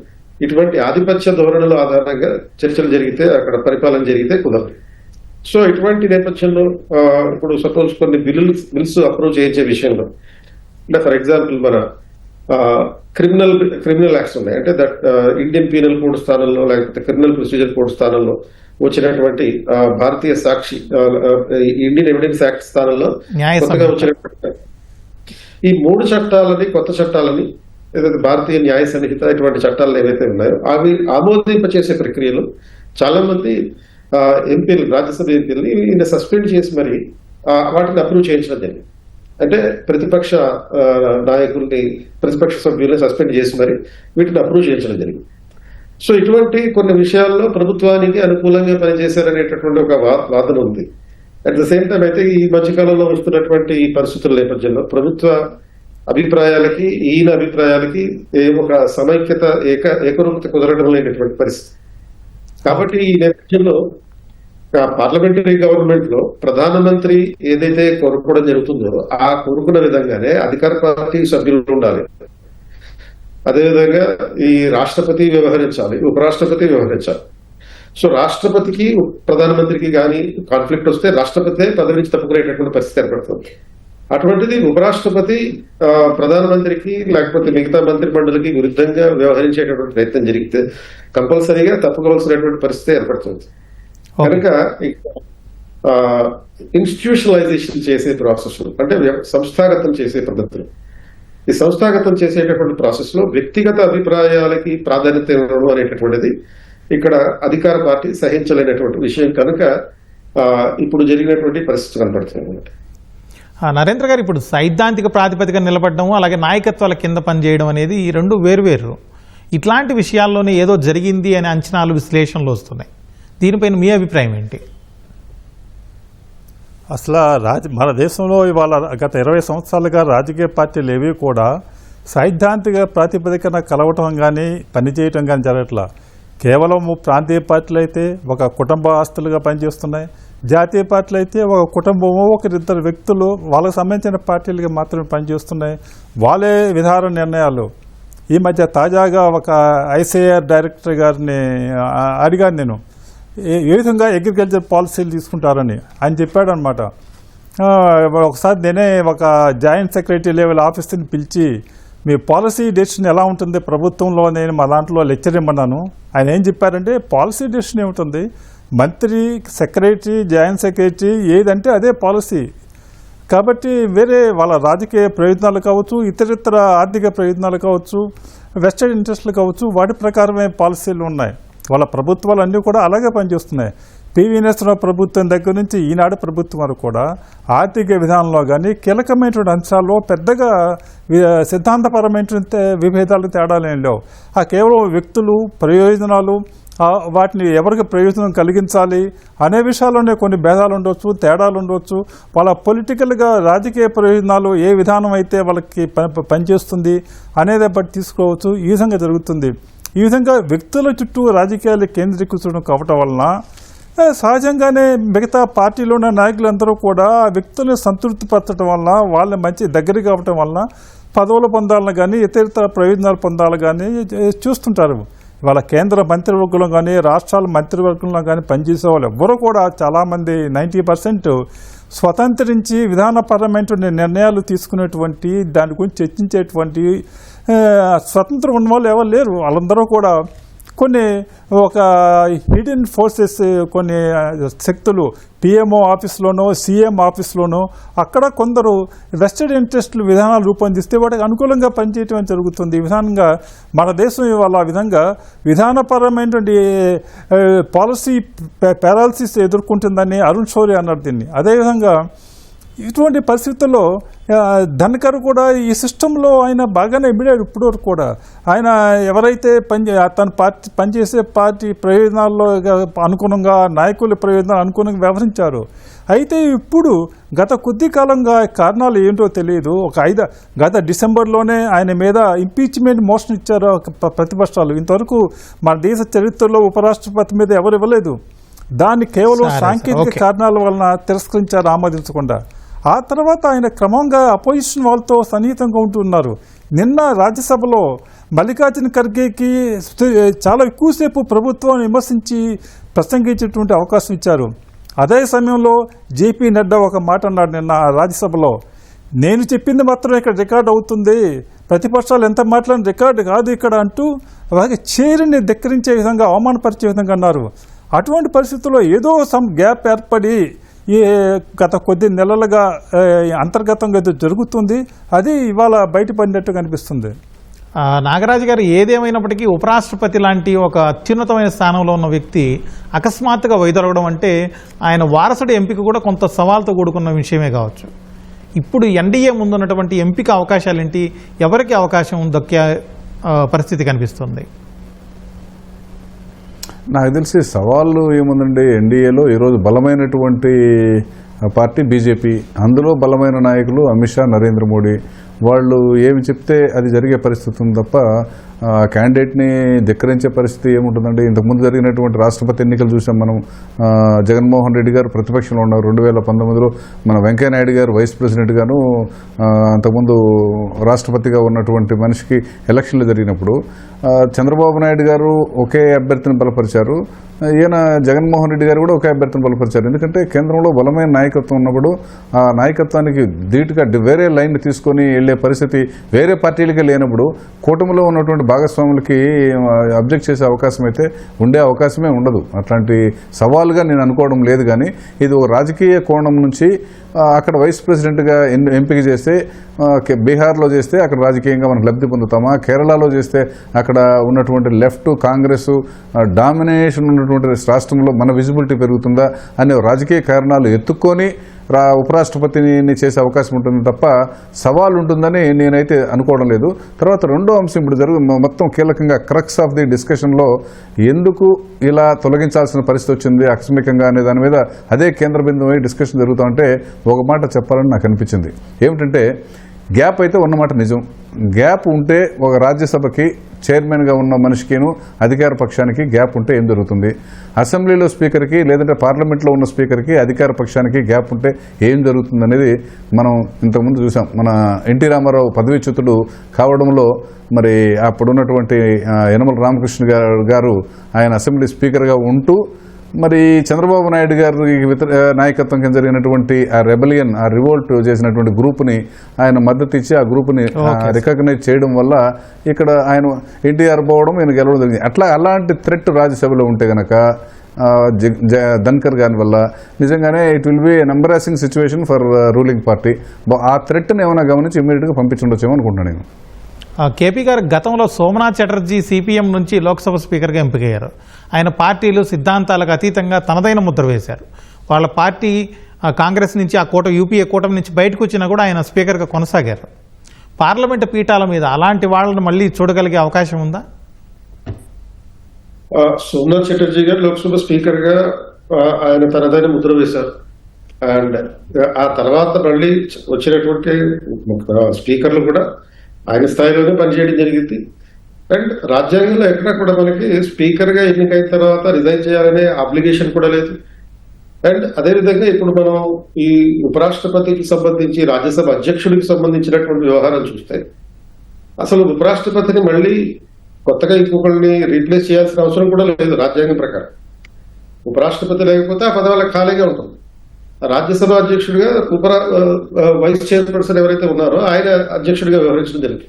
ఇటువంటి ఆధిపత్య ధోరణుల ఆధారంగా చర్చలు జరిగితే అక్కడ పరిపాలన జరిగితే కుదరదు. సో ఇటువంటి నేపథ్యంలో ఇప్పుడు సపోజ్ కొన్ని బిల్స్ అప్రూవ్ చేయించే విషయంలో, అంటే ఫర్ ఎగ్జాంపుల్ మన క్రిమినల్ యాక్ట్స్ ఉన్నాయి. అంటే దట్ ఇండియన్ పీనల్ కోడ్ స్థానంలో లేకపోతే క్రిమినల్ ప్రొసీజర్ కోడ్ స్థానంలో వచ్చినటువంటి భారతీయ సాక్షి ఇండియన్ ఎవిడెన్స్ యాక్ట్ స్థానంలో కొత్తగా వచ్చినటువంటి ఈ మూడు చట్టాలని, కొత్త చట్టాలని, ఏదైతే భారతీయ న్యాయ సంహిత ఇటువంటి చట్టాలు ఏవైతే ఉన్నాయో అవి ఆమోదింపచేసే ప్రక్రియలో చాలా మంది ఎంపీలు, రాజ్యసభ ఎంపీలని సస్పెండ్ చేసి మరి వాటిని అప్రూవ్ చేయించడం జరిగింది. అంటే ప్రతిపక్ష నాయకుల్ని, ప్రతిపక్ష సభ్యుల్ని సస్పెండ్ చేసి మరి వీటిని అప్రూవ్ చేయించడం జరిగింది. సో ఇటువంటి కొన్ని విషయాల్లో ప్రభుత్వానికి అనుకూలంగా పనిచేశారనేటటువంటి ఒక వాదన ఉంది. అట్ ద సేమ్ టైం అయితే ఈ మధ్యకాలంలో వస్తున్నటువంటి ఈ పరిస్థితుల నేపథ్యంలో ప్రభుత్వ అభిప్రాయాలకి ఈయన అభిప్రాయాలకి ఒక సమైక్యత, ఏకరూపత కుదరడం లేనటువంటి పరిస్థితి. కాబట్టి ఈ నేపథ్యంలో పార్లమెంటరీ గవర్నమెంట్ లో ప్రధానమంత్రి ఏదైతే కోరుకోవడం జరుగుతుందో ఆ కోరుకున్న విధంగానే అధికార పార్టీ సభ్యులు ఉండాలి. అదేవిధంగా ఈ రాష్ట్రపతి వ్యవహరించాలి, ఉపరాష్ట్రపతి వ్యవహరించాలి. సో రాష్ట్రపతికి ప్రధానమంత్రికి కానీ కాన్ఫ్లిక్ట్ వస్తే రాష్ట్రపతి పదవి నుంచి తప్పుకునేటటువంటి పరిస్థితి ఏర్పడుతుంది. అటువంటిది ఉపరాష్ట్రపతి ప్రధానమంత్రికి లేకపోతే మిగతా మంత్రి మండలికి విరుద్ధంగా వ్యవహరించేటటువంటి ప్రయత్నం జరిగితే కంపల్సరీగా తప్పుకోవాల్సినటువంటి పరిస్థితి ఏర్పడుతుంది. కనుక ఇన్స్టిట్యూషనలైజేషన్ చేసే ప్రాసెస్, అంటే సంస్థాగతం చేసే పద్ధతులు, ఈ సంస్థాగతం చేసేటటువంటి ప్రాసెస్ లో వ్యక్తిగత అభిప్రాయాలకి ప్రాధాన్యత ఇవ్వడం అనేటటువంటిది ఇక్కడ అధికార పార్టీ సహించలేనటువంటి విషయం. కనుక ఇప్పుడు జరిగినటువంటి పరిస్థితి కనపడుతుంది. నరేంద్ర గారు, ఇప్పుడు సైద్ధాంతిక ప్రాతిపదిక నిలబడడం అలాగే నాయకత్వాల కింద పనిచేయడం అనేది ఈ రెండు వేరువేరు. ఇట్లాంటి విషయాల్లోనే ఏదో జరిగింది అనే అంచనాలు, విశ్లేషణలు వస్తున్నాయి. దీనిపైన మీ అభిప్రాయం ఏంటి? అసలు మన దేశంలో ఇవాళ గత 20 సంవత్సరాలుగా రాజకీయ పార్టీలు ఏవి కూడా సైద్ధాంతిక ప్రాతిపదికన కలవటం కానీ పనిచేయటం కానీ జరగట్లా. కేవలం ప్రాంతీయ పార్టీలు అయితే ఒక కుటుంబ ఆస్తులుగా పనిచేస్తున్నాయి. జాతీయ పార్టీలు అయితే ఒక కుటుంబమో ఒకరిద్దరు వ్యక్తులు వాళ్ళకి సంబంధించిన పార్టీలకి మాత్రమే పనిచేస్తున్నాయి. వాళ్ళే విధాన నిర్ణయాలు. ఈ మధ్య తాజాగా ఒక ఐసీఆర్ డైరెక్టర్ గారిని అడిగాను నేను, ఏ విధంగా అగ్రికల్చర్ పాలసీలు తీసుకుంటారని. ఆయన చెప్పాడు అనమాట. ఒకసారి నేనే ఒక జాయింట్ సెక్రటరీ లెవెల్ ఆఫీస్ని పిలిచి మీ పాలసీ డెసిషన్ ఎలా ఉంటుంది ప్రభుత్వంలో, నేను మా దాంట్లో లెక్చర్ ఇమ్మన్నాను. ఆయన ఏం చెప్పారంటే పాలసీ డెసిషన్ ఏముంటుంది, మంత్రి, సెక్రటరీ, జాయింట్ సెక్రటరీ ఏదంటే అదే పాలసీ. కాబట్టి వేరే వాళ్ళ రాజకీయ ప్రయోజనాలు కావచ్చు, ఇతరితర ఆర్థిక ప్రయోజనాలు కావచ్చు, వెస్టెడ్ ఇంట్రెస్ట్లు కావచ్చు, వాటి ప్రకారమే పాలసీలు ఉన్నాయి. వాళ్ళ ప్రభుత్వాలు అన్నీ కూడా అలాగే పనిచేస్తున్నాయి. పివి నరసింహరావు ప్రభుత్వం దగ్గర నుంచి ఈనాడు ప్రభుత్వం వరకు కూడా ఆర్థిక విధానంలో కానీ కీలకమైనటువంటి అంశాల్లో పెద్దగా సిద్ధాంతపరమైనటువంటి విభేదాలు తేడాలు ఏం లేవు. ఆ కేవలం వ్యక్తులు, ప్రయోజనాలు, వాటిని ఎవరికి ప్రయోజనం కలిగించాలి అనే విషయాల్లోనే కొన్ని భేదాలు ఉండవచ్చు, తేడాలు ఉండవచ్చు. వాళ్ళ పొలిటికల్గా రాజకీయ ప్రయోజనాలు ఏ విధానం అయితే వాళ్ళకి పనిచేస్తుంది అనేది బట్టి తీసుకోవచ్చు. ఈ విధంగా జరుగుతుంది. ఈ విధంగా వ్యక్తుల చుట్టూ రాజకీయాలు కేంద్రీకృతం కావటం వలన సహజంగానే మిగతా పార్టీలో ఉన్న నాయకులందరూ కూడా ఆ వ్యక్తులను సంతృప్తిపరచడం వలన, వాళ్ళని మంచి దగ్గర కావటం వలన పదవులు పొందాలని కానీ ఇతర ప్రయోజనాలు పొందాలని కానీ చూస్తుంటారు. వాళ్ళ కేంద్ర మంత్రివర్గంలో కానీ రాష్ట్రాల మంత్రివర్గంలో కానీ పనిచేసే వాళ్ళు ఎవ్వరూ కూడా చాలామంది 90% స్వతంత్రించి విధానపరమైన నిర్ణయాలు తీసుకునేటువంటి, దాని గురించి చర్చించేటువంటి స్వతంత్రం ఉన్న వాళ్ళు ఎవరు లేరు. వాళ్ళందరూ కూడా కొన్ని ఒక హిడెన్ ఫోర్సెస్, కొన్ని శక్తులు పిఎంఓ ఆఫీస్లోనో సీఎం ఆఫీస్లోనో అక్కడ కొందరు వెస్టెడ్ ఇంట్రెస్ట్లు విధానాలు రూపొందిస్తే వాటికి అనుకూలంగా పనిచేయటం జరుగుతుంది. ఈ విధానంగా మన దేశం ఇవాళ ఆ విధంగా విధానపరమైనటువంటి పాలసీ పారాలసిస్ ఎదుర్కొంటుందని అరుణ్ శౌరి అన్నారు దీన్ని. అదేవిధంగా ఇటువంటి పరిస్థితుల్లో ధన్కర్ కూడా ఈ సిస్టంలో ఆయన బాగానే ఇమిడాడు. ఇప్పుడు వరకు కూడా ఆయన ఎవరైతే తన పార్టీ పనిచేసే పార్టీ ప్రయోజనాల్లో అనుగుణంగా, నాయకుల ప్రయోజనాలు అనుగుణంగా వ్యవహరించారు. అయితే ఇప్పుడు గత కొద్ది కాలంగా కారణాలు ఏంటో తెలియదు. గత డిసెంబర్లోనే ఆయన మీద ఇంపీచ్మెంట్ మోషన్ ఇచ్చారు ప్రతిపక్షాలు. ఇంతవరకు మన దేశ చరిత్రలో ఉపరాష్ట్రపతి మీద ఎవరు ఇవ్వలేదు. దాన్ని కేవలం సాంకేతిక కారణాల వలన తిరస్కరించారు, ఆమోదించకుండా. ఆ తర్వాత ఆయన క్రమంగా అపోజిషన్ వాళ్ళతో సన్నిహితంగా ఉంటున్నారు. నిన్న రాజ్యసభలో మల్లికార్జున ఖర్గేకి చాలా ఎక్కువసేపు ప్రభుత్వాన్ని విమర్శించి ప్రసంగించేటువంటి అవకాశం ఇచ్చారు. అదే సమయంలో జేపీ నడ్డా ఒక మాట అన్నాడు నిన్న రాజ్యసభలో, నేను చెప్పింది మాత్రం ఇక్కడ రికార్డ్ అవుతుంది, ప్రతిపక్షాలు ఎంత మాట్లాడిన రికార్డు కాదు ఇక్కడ అంటూ అలాగే చైర్ని ధిక్కరించే విధంగా, అవమానపరిచే విధంగా అన్నారు. అటువంటి పరిస్థితుల్లో ఏదో సమ్ గ్యాప్ ఏర్పడి ఈ గత కొద్ది నెలలుగా అంతర్గతంగా జరుగుతుంది. అది ఇవాళ బయటపడినట్టు కనిపిస్తుంది. నాగరాజు గారు, ఏదేమైనప్పటికీ ఉపరాష్ట్రపతి లాంటి ఒక అత్యున్నతమైన స్థానంలో ఉన్న వ్యక్తి అకస్మాత్తుగా వైదొలగడం అంటే ఆయన వారసుడి ఎంపిక కూడా కొంత సవాల్తో కూడుకున్న విషయమే కావచ్చు. ఇప్పుడు ఎన్డీఏ ముందున్నటువంటి ఎంపిక అవకాశాలు ఏంటి, ఎవరికి అవకాశం దక్కే పరిస్థితి కనిపిస్తుంది? నాకు తెలిసి సవాళ్ళు ఏముందండి, ఎన్డీఏలో ఈరోజు బలమైనటువంటి పార్టీ బీజేపీ, అందులో బలమైన నాయకులు అమిత్ షా, నరేంద్ర మోడీ. వాళ్ళు ఏమి చెప్తే అది జరిగే పరిస్థితి ఉంది తప్ప క్యాండిడేట్ని ధిక్కరించే పరిస్థితి ఏముంటుందండి. ఇంతకుముందు జరిగినటువంటి రాష్ట్రపతి ఎన్నికలు చూసాం మనం. జగన్మోహన్ రెడ్డి గారు ప్రతిపక్షంలో ఉన్నారు 2019లో. మన వెంకయ్యనాయుడు గారు వైస్ ప్రెసిడెంట్గాను, అంతకుముందు రాష్ట్రపతిగా ఉన్నటువంటి మనిషికి ఎలక్షన్లు జరిగినప్పుడు చంద్రబాబు నాయుడు గారు ఒకే అభ్యర్థిని బలపరిచారు, ఈయన జగన్మోహన్ రెడ్డి గారు కూడా ఒకే అభ్యర్థిని బలపరిచారు. ఎందుకంటే కేంద్రంలో బలమైన నాయకత్వం ఉన్నప్పుడు ఆ నాయకత్వానికి ధీటుగా వేరే లైన్ తీసుకొని వెళ్లే పరిస్థితి వేరే పార్టీలకే లేనప్పుడు కూటమిలో ఉన్నటువంటి భాగస్వాములకి అబ్జెక్ట్ చేసే అవకాశం అయితే ఉండే అవకాశమే ఉండదు. అట్లాంటి సవాలుగా నేను అనుకోవడం లేదు. కానీ ఇది ఒక రాజకీయ కోణం నుంచి అక్కడ వైస్ ప్రెసిడెంట్గా ఎంపిక చేస్తే, బీహార్లో చేస్తే అక్కడ రాజకీయంగా మనకు లబ్ధి పొందుతామా, కేరళలో చేస్తే అక్కడ ఉన్నటువంటి లెఫ్ట్ కాంగ్రెస్ డామినేషన్ ఉన్నటువంటి రాష్ట్రంలో మన విజిబిలిటీ పెరుగుతుందా అనే రాజకీయ కారణాలు ఎత్తుక్కొని ఉపరాష్ట్రపతిని చేసే అవకాశం ఉంటుంది తప్ప సవాల్ ఉంటుందని నేనైతే అనుకోవడం లేదు. తర్వాత రెండో అంశం ఇప్పుడు మొత్తం కీలకంగా క్రక్స్ ఆఫ్ ది డిస్కషన్లో ఎందుకు ఇలా తొలగించాల్సిన పరిస్థితి వచ్చింది ఆకస్మికంగా అనే దాని మీద అదే కేంద్ర బిందువు డిస్కషన్ జరుగుతూ ఉంటే ఒక మాట చెప్పాలని నాకు అనిపించింది. ఏమిటంటే గ్యాప్ అయితే ఉన్నమాట నిజం. గ్యాప్ ఉంటే ఒక రాజ్యసభకి చైర్మన్గా ఉన్న మనిషికిను అధికార పక్షానికి గ్యాప్ ఉంటే ఏం జరుగుతుంది? అసెంబ్లీలో స్పీకర్కి లేదంటే పార్లమెంట్లో ఉన్న స్పీకర్కి అధికార పక్షానికి గ్యాప్ ఉంటే ఏం జరుగుతుంది అనేది మనం ఇంతకుముందు చూసాం. మన ఎన్టీ రామారావు పదవీచ్యుతుడు కావడంలో మరి అప్పుడున్నటువంటి యనమల రామకృష్ణ గారు ఆయన అసెంబ్లీ స్పీకర్గా ఉంటూ మరి చంద్రబాబు నాయుడు గారి నాయకత్వం కింద జరిగినటువంటి ఆ రెబలియన్, ఆ రివోల్ట్ చేసినటువంటి గ్రూప్ని ఆయన మద్దతు ఇచ్చి ఆ గ్రూప్ని రికగ్నైజ్ చేయడం వల్ల ఇక్కడ ఆయన ఎన్టీఆర్ పోవడం, ఆయన గెలవడం జరిగింది. అలాంటి థ్రెట్ రాజ్యసభలో ఉంటే గనక ధన్కర్ గారి వల్ల నిజంగానే it will be an embarrassing situation for ruling party. ఆ థ్రెట్ని ఏమైనా గమనించి ఇమ్మీడియట్గా పంపించుండొచ్చేమో అనుకుంటున్నాను నేను. కేపీ గారు గతంలో సోమనాథ్ చటర్జీ సిపిఎం నుంచి లోక్సభ స్పీకర్గా ఎంపికయ్యారు. ఆయన పార్టీలు సిద్ధాంతాలకు అతీతంగా తనదైన ముద్ర వేశారు. వాళ్ళ పార్టీ కాంగ్రెస్ నుంచి ఆ యూపీఏ కూటమి నుంచి బయటకు వచ్చినా కూడా ఆయన స్పీకర్గా కొనసాగారు. పార్లమెంటు పీఠాల మీద అలాంటి వాళ్ళని మళ్ళీ చూడగలిగే అవకాశం ఉందా? సోమనాథ్ చటర్జీ గారు లోక్సభ స్పీకర్గా ఆయన తనదైన ముద్ర వేశారు. అండ్ ఆ తర్వాత మళ్ళీ వచ్చినటువంటి స్పీకర్లు కూడా ఆయన స్థాయిలోనే పనిచేయడం జరిగింది. అండ్ రాజ్యాంగంలో ఎక్కడ కూడా మనకి స్పీకర్గా ఎన్నికైన తర్వాత రిజైన్ చేయాలనే అప్లికేషన్ కూడా లేదు. అండ్ అదేవిధంగా ఇప్పుడు మనం ఈ ఉపరాష్ట్రపతికి సంబంధించి రాజ్యసభ అధ్యక్షుడికి సంబంధించినటువంటి వ్యవహారం చూస్తే అసలు ఉపరాష్ట్రపతిని మళ్ళీ కొత్తగా ఇంకొకరిని రీప్లేస్ చేయాల్సిన అవసరం కూడా లేదు. రాజ్యాంగం ప్రకారం ఉపరాష్ట్రపతి లేకపోతే ఆ పదవుల ఖాళీగా ఉంటుంది. రాజ్యసభ అధ్యక్షుడిగా వైస్ చైర్పర్సన్ ఎవరైతే ఉన్నారో ఆయన అధ్యక్షుడిగా వ్యవహరించడం జరిగింది.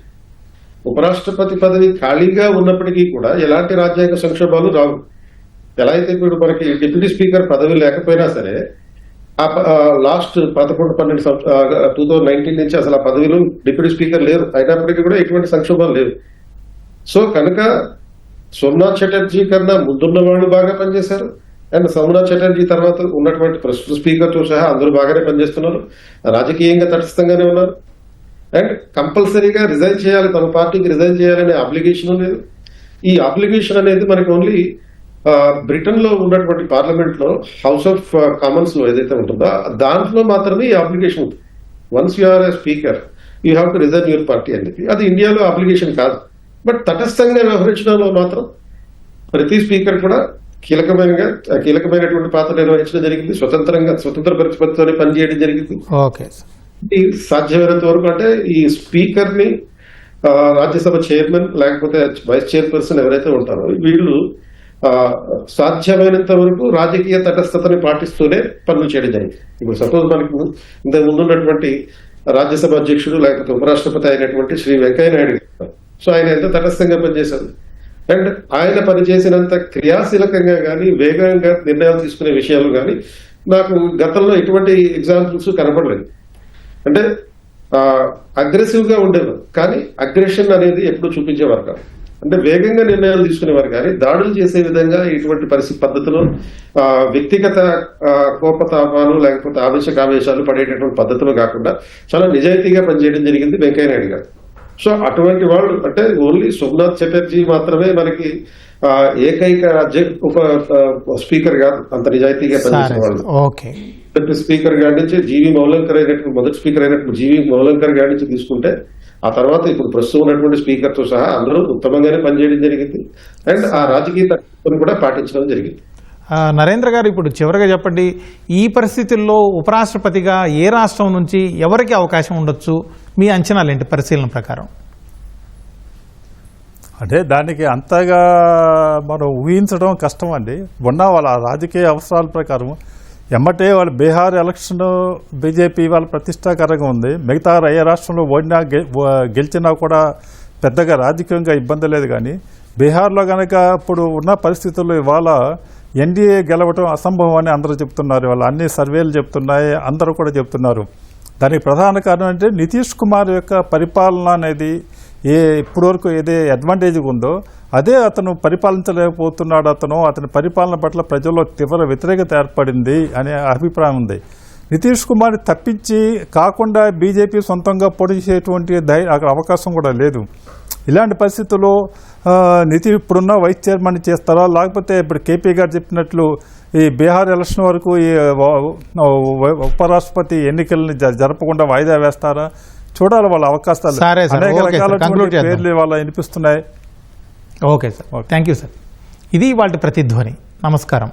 ఉపరాష్ట్రపతి పదవి ఖాళీగా ఉన్నప్పటికీ కూడా ఎలాంటి రాజ్యాంగ సంక్షోభాలు రావు. ఎలా అయితే ఇప్పుడు మనకి డిప్యూటీ స్పీకర్ పదవి లేకపోయినా సరే లాస్ట్ 11-12 2019 నుంచి అసలు ఆ పదవిలో డిప్యూటీ స్పీకర్ లేరు. అయినప్పటికీ కూడా ఎటువంటి సంక్షోభాలు లేవు. సో కనుక సోమనాథ్ చటర్జీ కన్నా ముందున్న వాళ్ళు బాగా పనిచేశారు. అండ్ సోమనాథ్ చటర్జీ తర్వాత ఉన్నటువంటి ప్రస్తుత స్పీకర్తో సహా అందరూ బాగానే పనిచేస్తున్నారు. రాజకీయంగా తటస్థంగానే ఉన్నారు. అండ్ కంపల్సరీగా రిజైన్ చేయాలి, తమ పార్టీకి రిజైన్ చేయాలనే అప్లికేషన్ లేదు. ఈ అప్లికేషన్ అనేది మనకి ఓన్లీ బ్రిటన్ లో ఉన్నటువంటి పార్లమెంట్ లో హౌస్ ఆఫ్ కామన్స్ లో ఏదైతే ఉంటుందో దాంట్లో మాత్రమే ఈ అప్లికేషన్ ఉంటుంది. Once you are a speaker you have to resign your party అని చెప్పి. అది ఇండియాలో అప్లికేషన్ కాదు. బట్ తటస్థంగా వ్యవహరించడంలో మాత్రం ప్రతి స్పీకర్ కూడా కీలకమైనటువంటి పాత్ర నిర్వహించడం జరిగింది. స్వతంత్ర ప్రతిపత్తితోనే పనిచేయడం జరిగింది. సాధ్యమైనంత వరకు అంటే ఈ స్పీకర్ ని రాజ్యసభ చైర్మన్ లేకపోతే వైస్ చైర్పర్సన్ ఎవరైతే ఉంటారో వీళ్ళు సాధ్యమైనంత వరకు రాజకీయ తటస్థతని పాటిస్తూనే పనులు చేయడం జరిగింది. ఇప్పుడు సపోజ్ మనకి ఇంతకు ముందున్నటువంటి రాజ్యసభ అధ్యక్షుడు లేకపోతే ఉపరాష్ట్రపతి అయినటువంటి శ్రీ వెంకయ్య నాయుడు గారు, సో ఆయన ఎంత తటస్థంగా పనిచేశారు. అండ్ ఆయన పనిచేసినంత క్రియాశీలకంగా కానీ వేగంగా నిర్ణయాలు తీసుకునే విషయాలు కానీ నాకు గతంలో ఎటువంటి ఎగ్జాంపుల్స్ కనపడలేదు. అంటే అగ్రెసివ్ గా ఉండేవారు కానీ అగ్రెషన్ అనేది ఎప్పుడు చూపించేవారు కాదు. అంటే వేగంగా నిర్ణయాలు తీసుకునేవారు కానీ దాడులు చేసే విధంగా ఇటువంటి పద్ధతిలో వ్యక్తిగత కోపతాపాలు లేకపోతే ఆవేశాలు పడేటటువంటి పద్ధతులు కాకుండా చాలా నిజాయితీగా పనిచేయడం జరిగింది వెంకయ్య నాయుడు గారు. సో అటువంటి వాళ్ళు అంటే ఓన్లీ సోమనాథ్ చటర్జీ మాత్రమే మనకి ఏకైక స్పీకర్ కాదు అంత నిజాయితీగా పనిచేసిన వాళ్ళు. స్పీకర్ గారి నుంచి జీవి మౌలంకర్ అయినటువంటి మొదటి స్పీకర్ అయినటువంటి జీవి మౌలంకర్ గారి నుంచి తీసుకుంటే ఆ తర్వాత ఇప్పుడు ప్రస్తుతం ఉన్నటువంటి స్పీకర్ తో సహా అందరూ ఉత్తమంగానే పనిచేయడం జరిగింది. అండ్ ఆ రాజకీయ తత్వాన్ని కూడా పాటించడం జరిగింది. నరేంద్ర గారు, ఇప్పుడు చివరిగా చెప్పండి, ఈ పరిస్థితుల్లో ఉపరాష్ట్రపతిగా ఏ రాష్ట్రం నుంచి ఎవరికి అవకాశం ఉండొచ్చు? మీ అంచనాలు ఏంటి పరిశీలన ప్రకారం? అంటే దానికి అంతగా మనం ఊహించడం కష్టం అండి. ఉన్న వాళ్ళ రాజకీయ అవసరాల ప్రకారం ఎమ్మటే వాళ్ళ బీహార్ ఎలక్షన్ బీజేపీ వాళ్ళ ప్రతిష్టాకరంగా ఉంది. మిగతా ఏ రాష్ట్రంలో ఓడినా గెలిచినా కూడా పెద్దగా రాజకీయంగా ఇబ్బంది లేదు. కానీ బీహార్లో కనుక ఇప్పుడు ఉన్న పరిస్థితుల్లో ఇవాళ ఎన్డీఏ గెలవటం అసంభవం అని అందరూ చెప్తున్నారు. వాళ్ళు అన్ని సర్వేలు చెప్తున్నాయి, అందరూ కూడా చెప్తున్నారు. దానికి ప్రధాన కారణం అంటే నితీష్ కుమార్ యొక్క పరిపాలన అనేది ఇప్పటివరకు ఏదే అడ్వాంటేజ్ ఉందో అదే అతను పరిపాలించలేకపోతున్నాడు. అతని పరిపాలన పట్ల ప్రజల్లో తీవ్ర వ్యతిరేకత ఏర్పడింది అనే అభిప్రాయం ఉంది. నితీష్ కుమార్ తప్పించి కాకుండా బీజేపీ సొంతంగా పోటీ చేసేటువంటి అక్కడ అవకాశం కూడా లేదు. ఇలాంటి పరిస్థితుల్లో ఇప్పుడున్న వైస్ చైర్మన్ చేస్తారా, లేకపోతే ఇప్పుడు కేపీ గారు చెప్పినట్లు ఈ బీహార్ ఎలక్షన్ వరకు ఈ ఉపరాష్ట్రపతి ఎన్నికల్ని జరపకుండా వాయిదా వేస్తారా? చూడాలి వాళ్ళ అవకాశాలు. అనేక రకాల పేర్లు వాళ్ళ వినిపిస్తున్నాయి. Okay sir, thank you sir. ఇది వాటి ప్రతిధ్వని. నమస్కారం.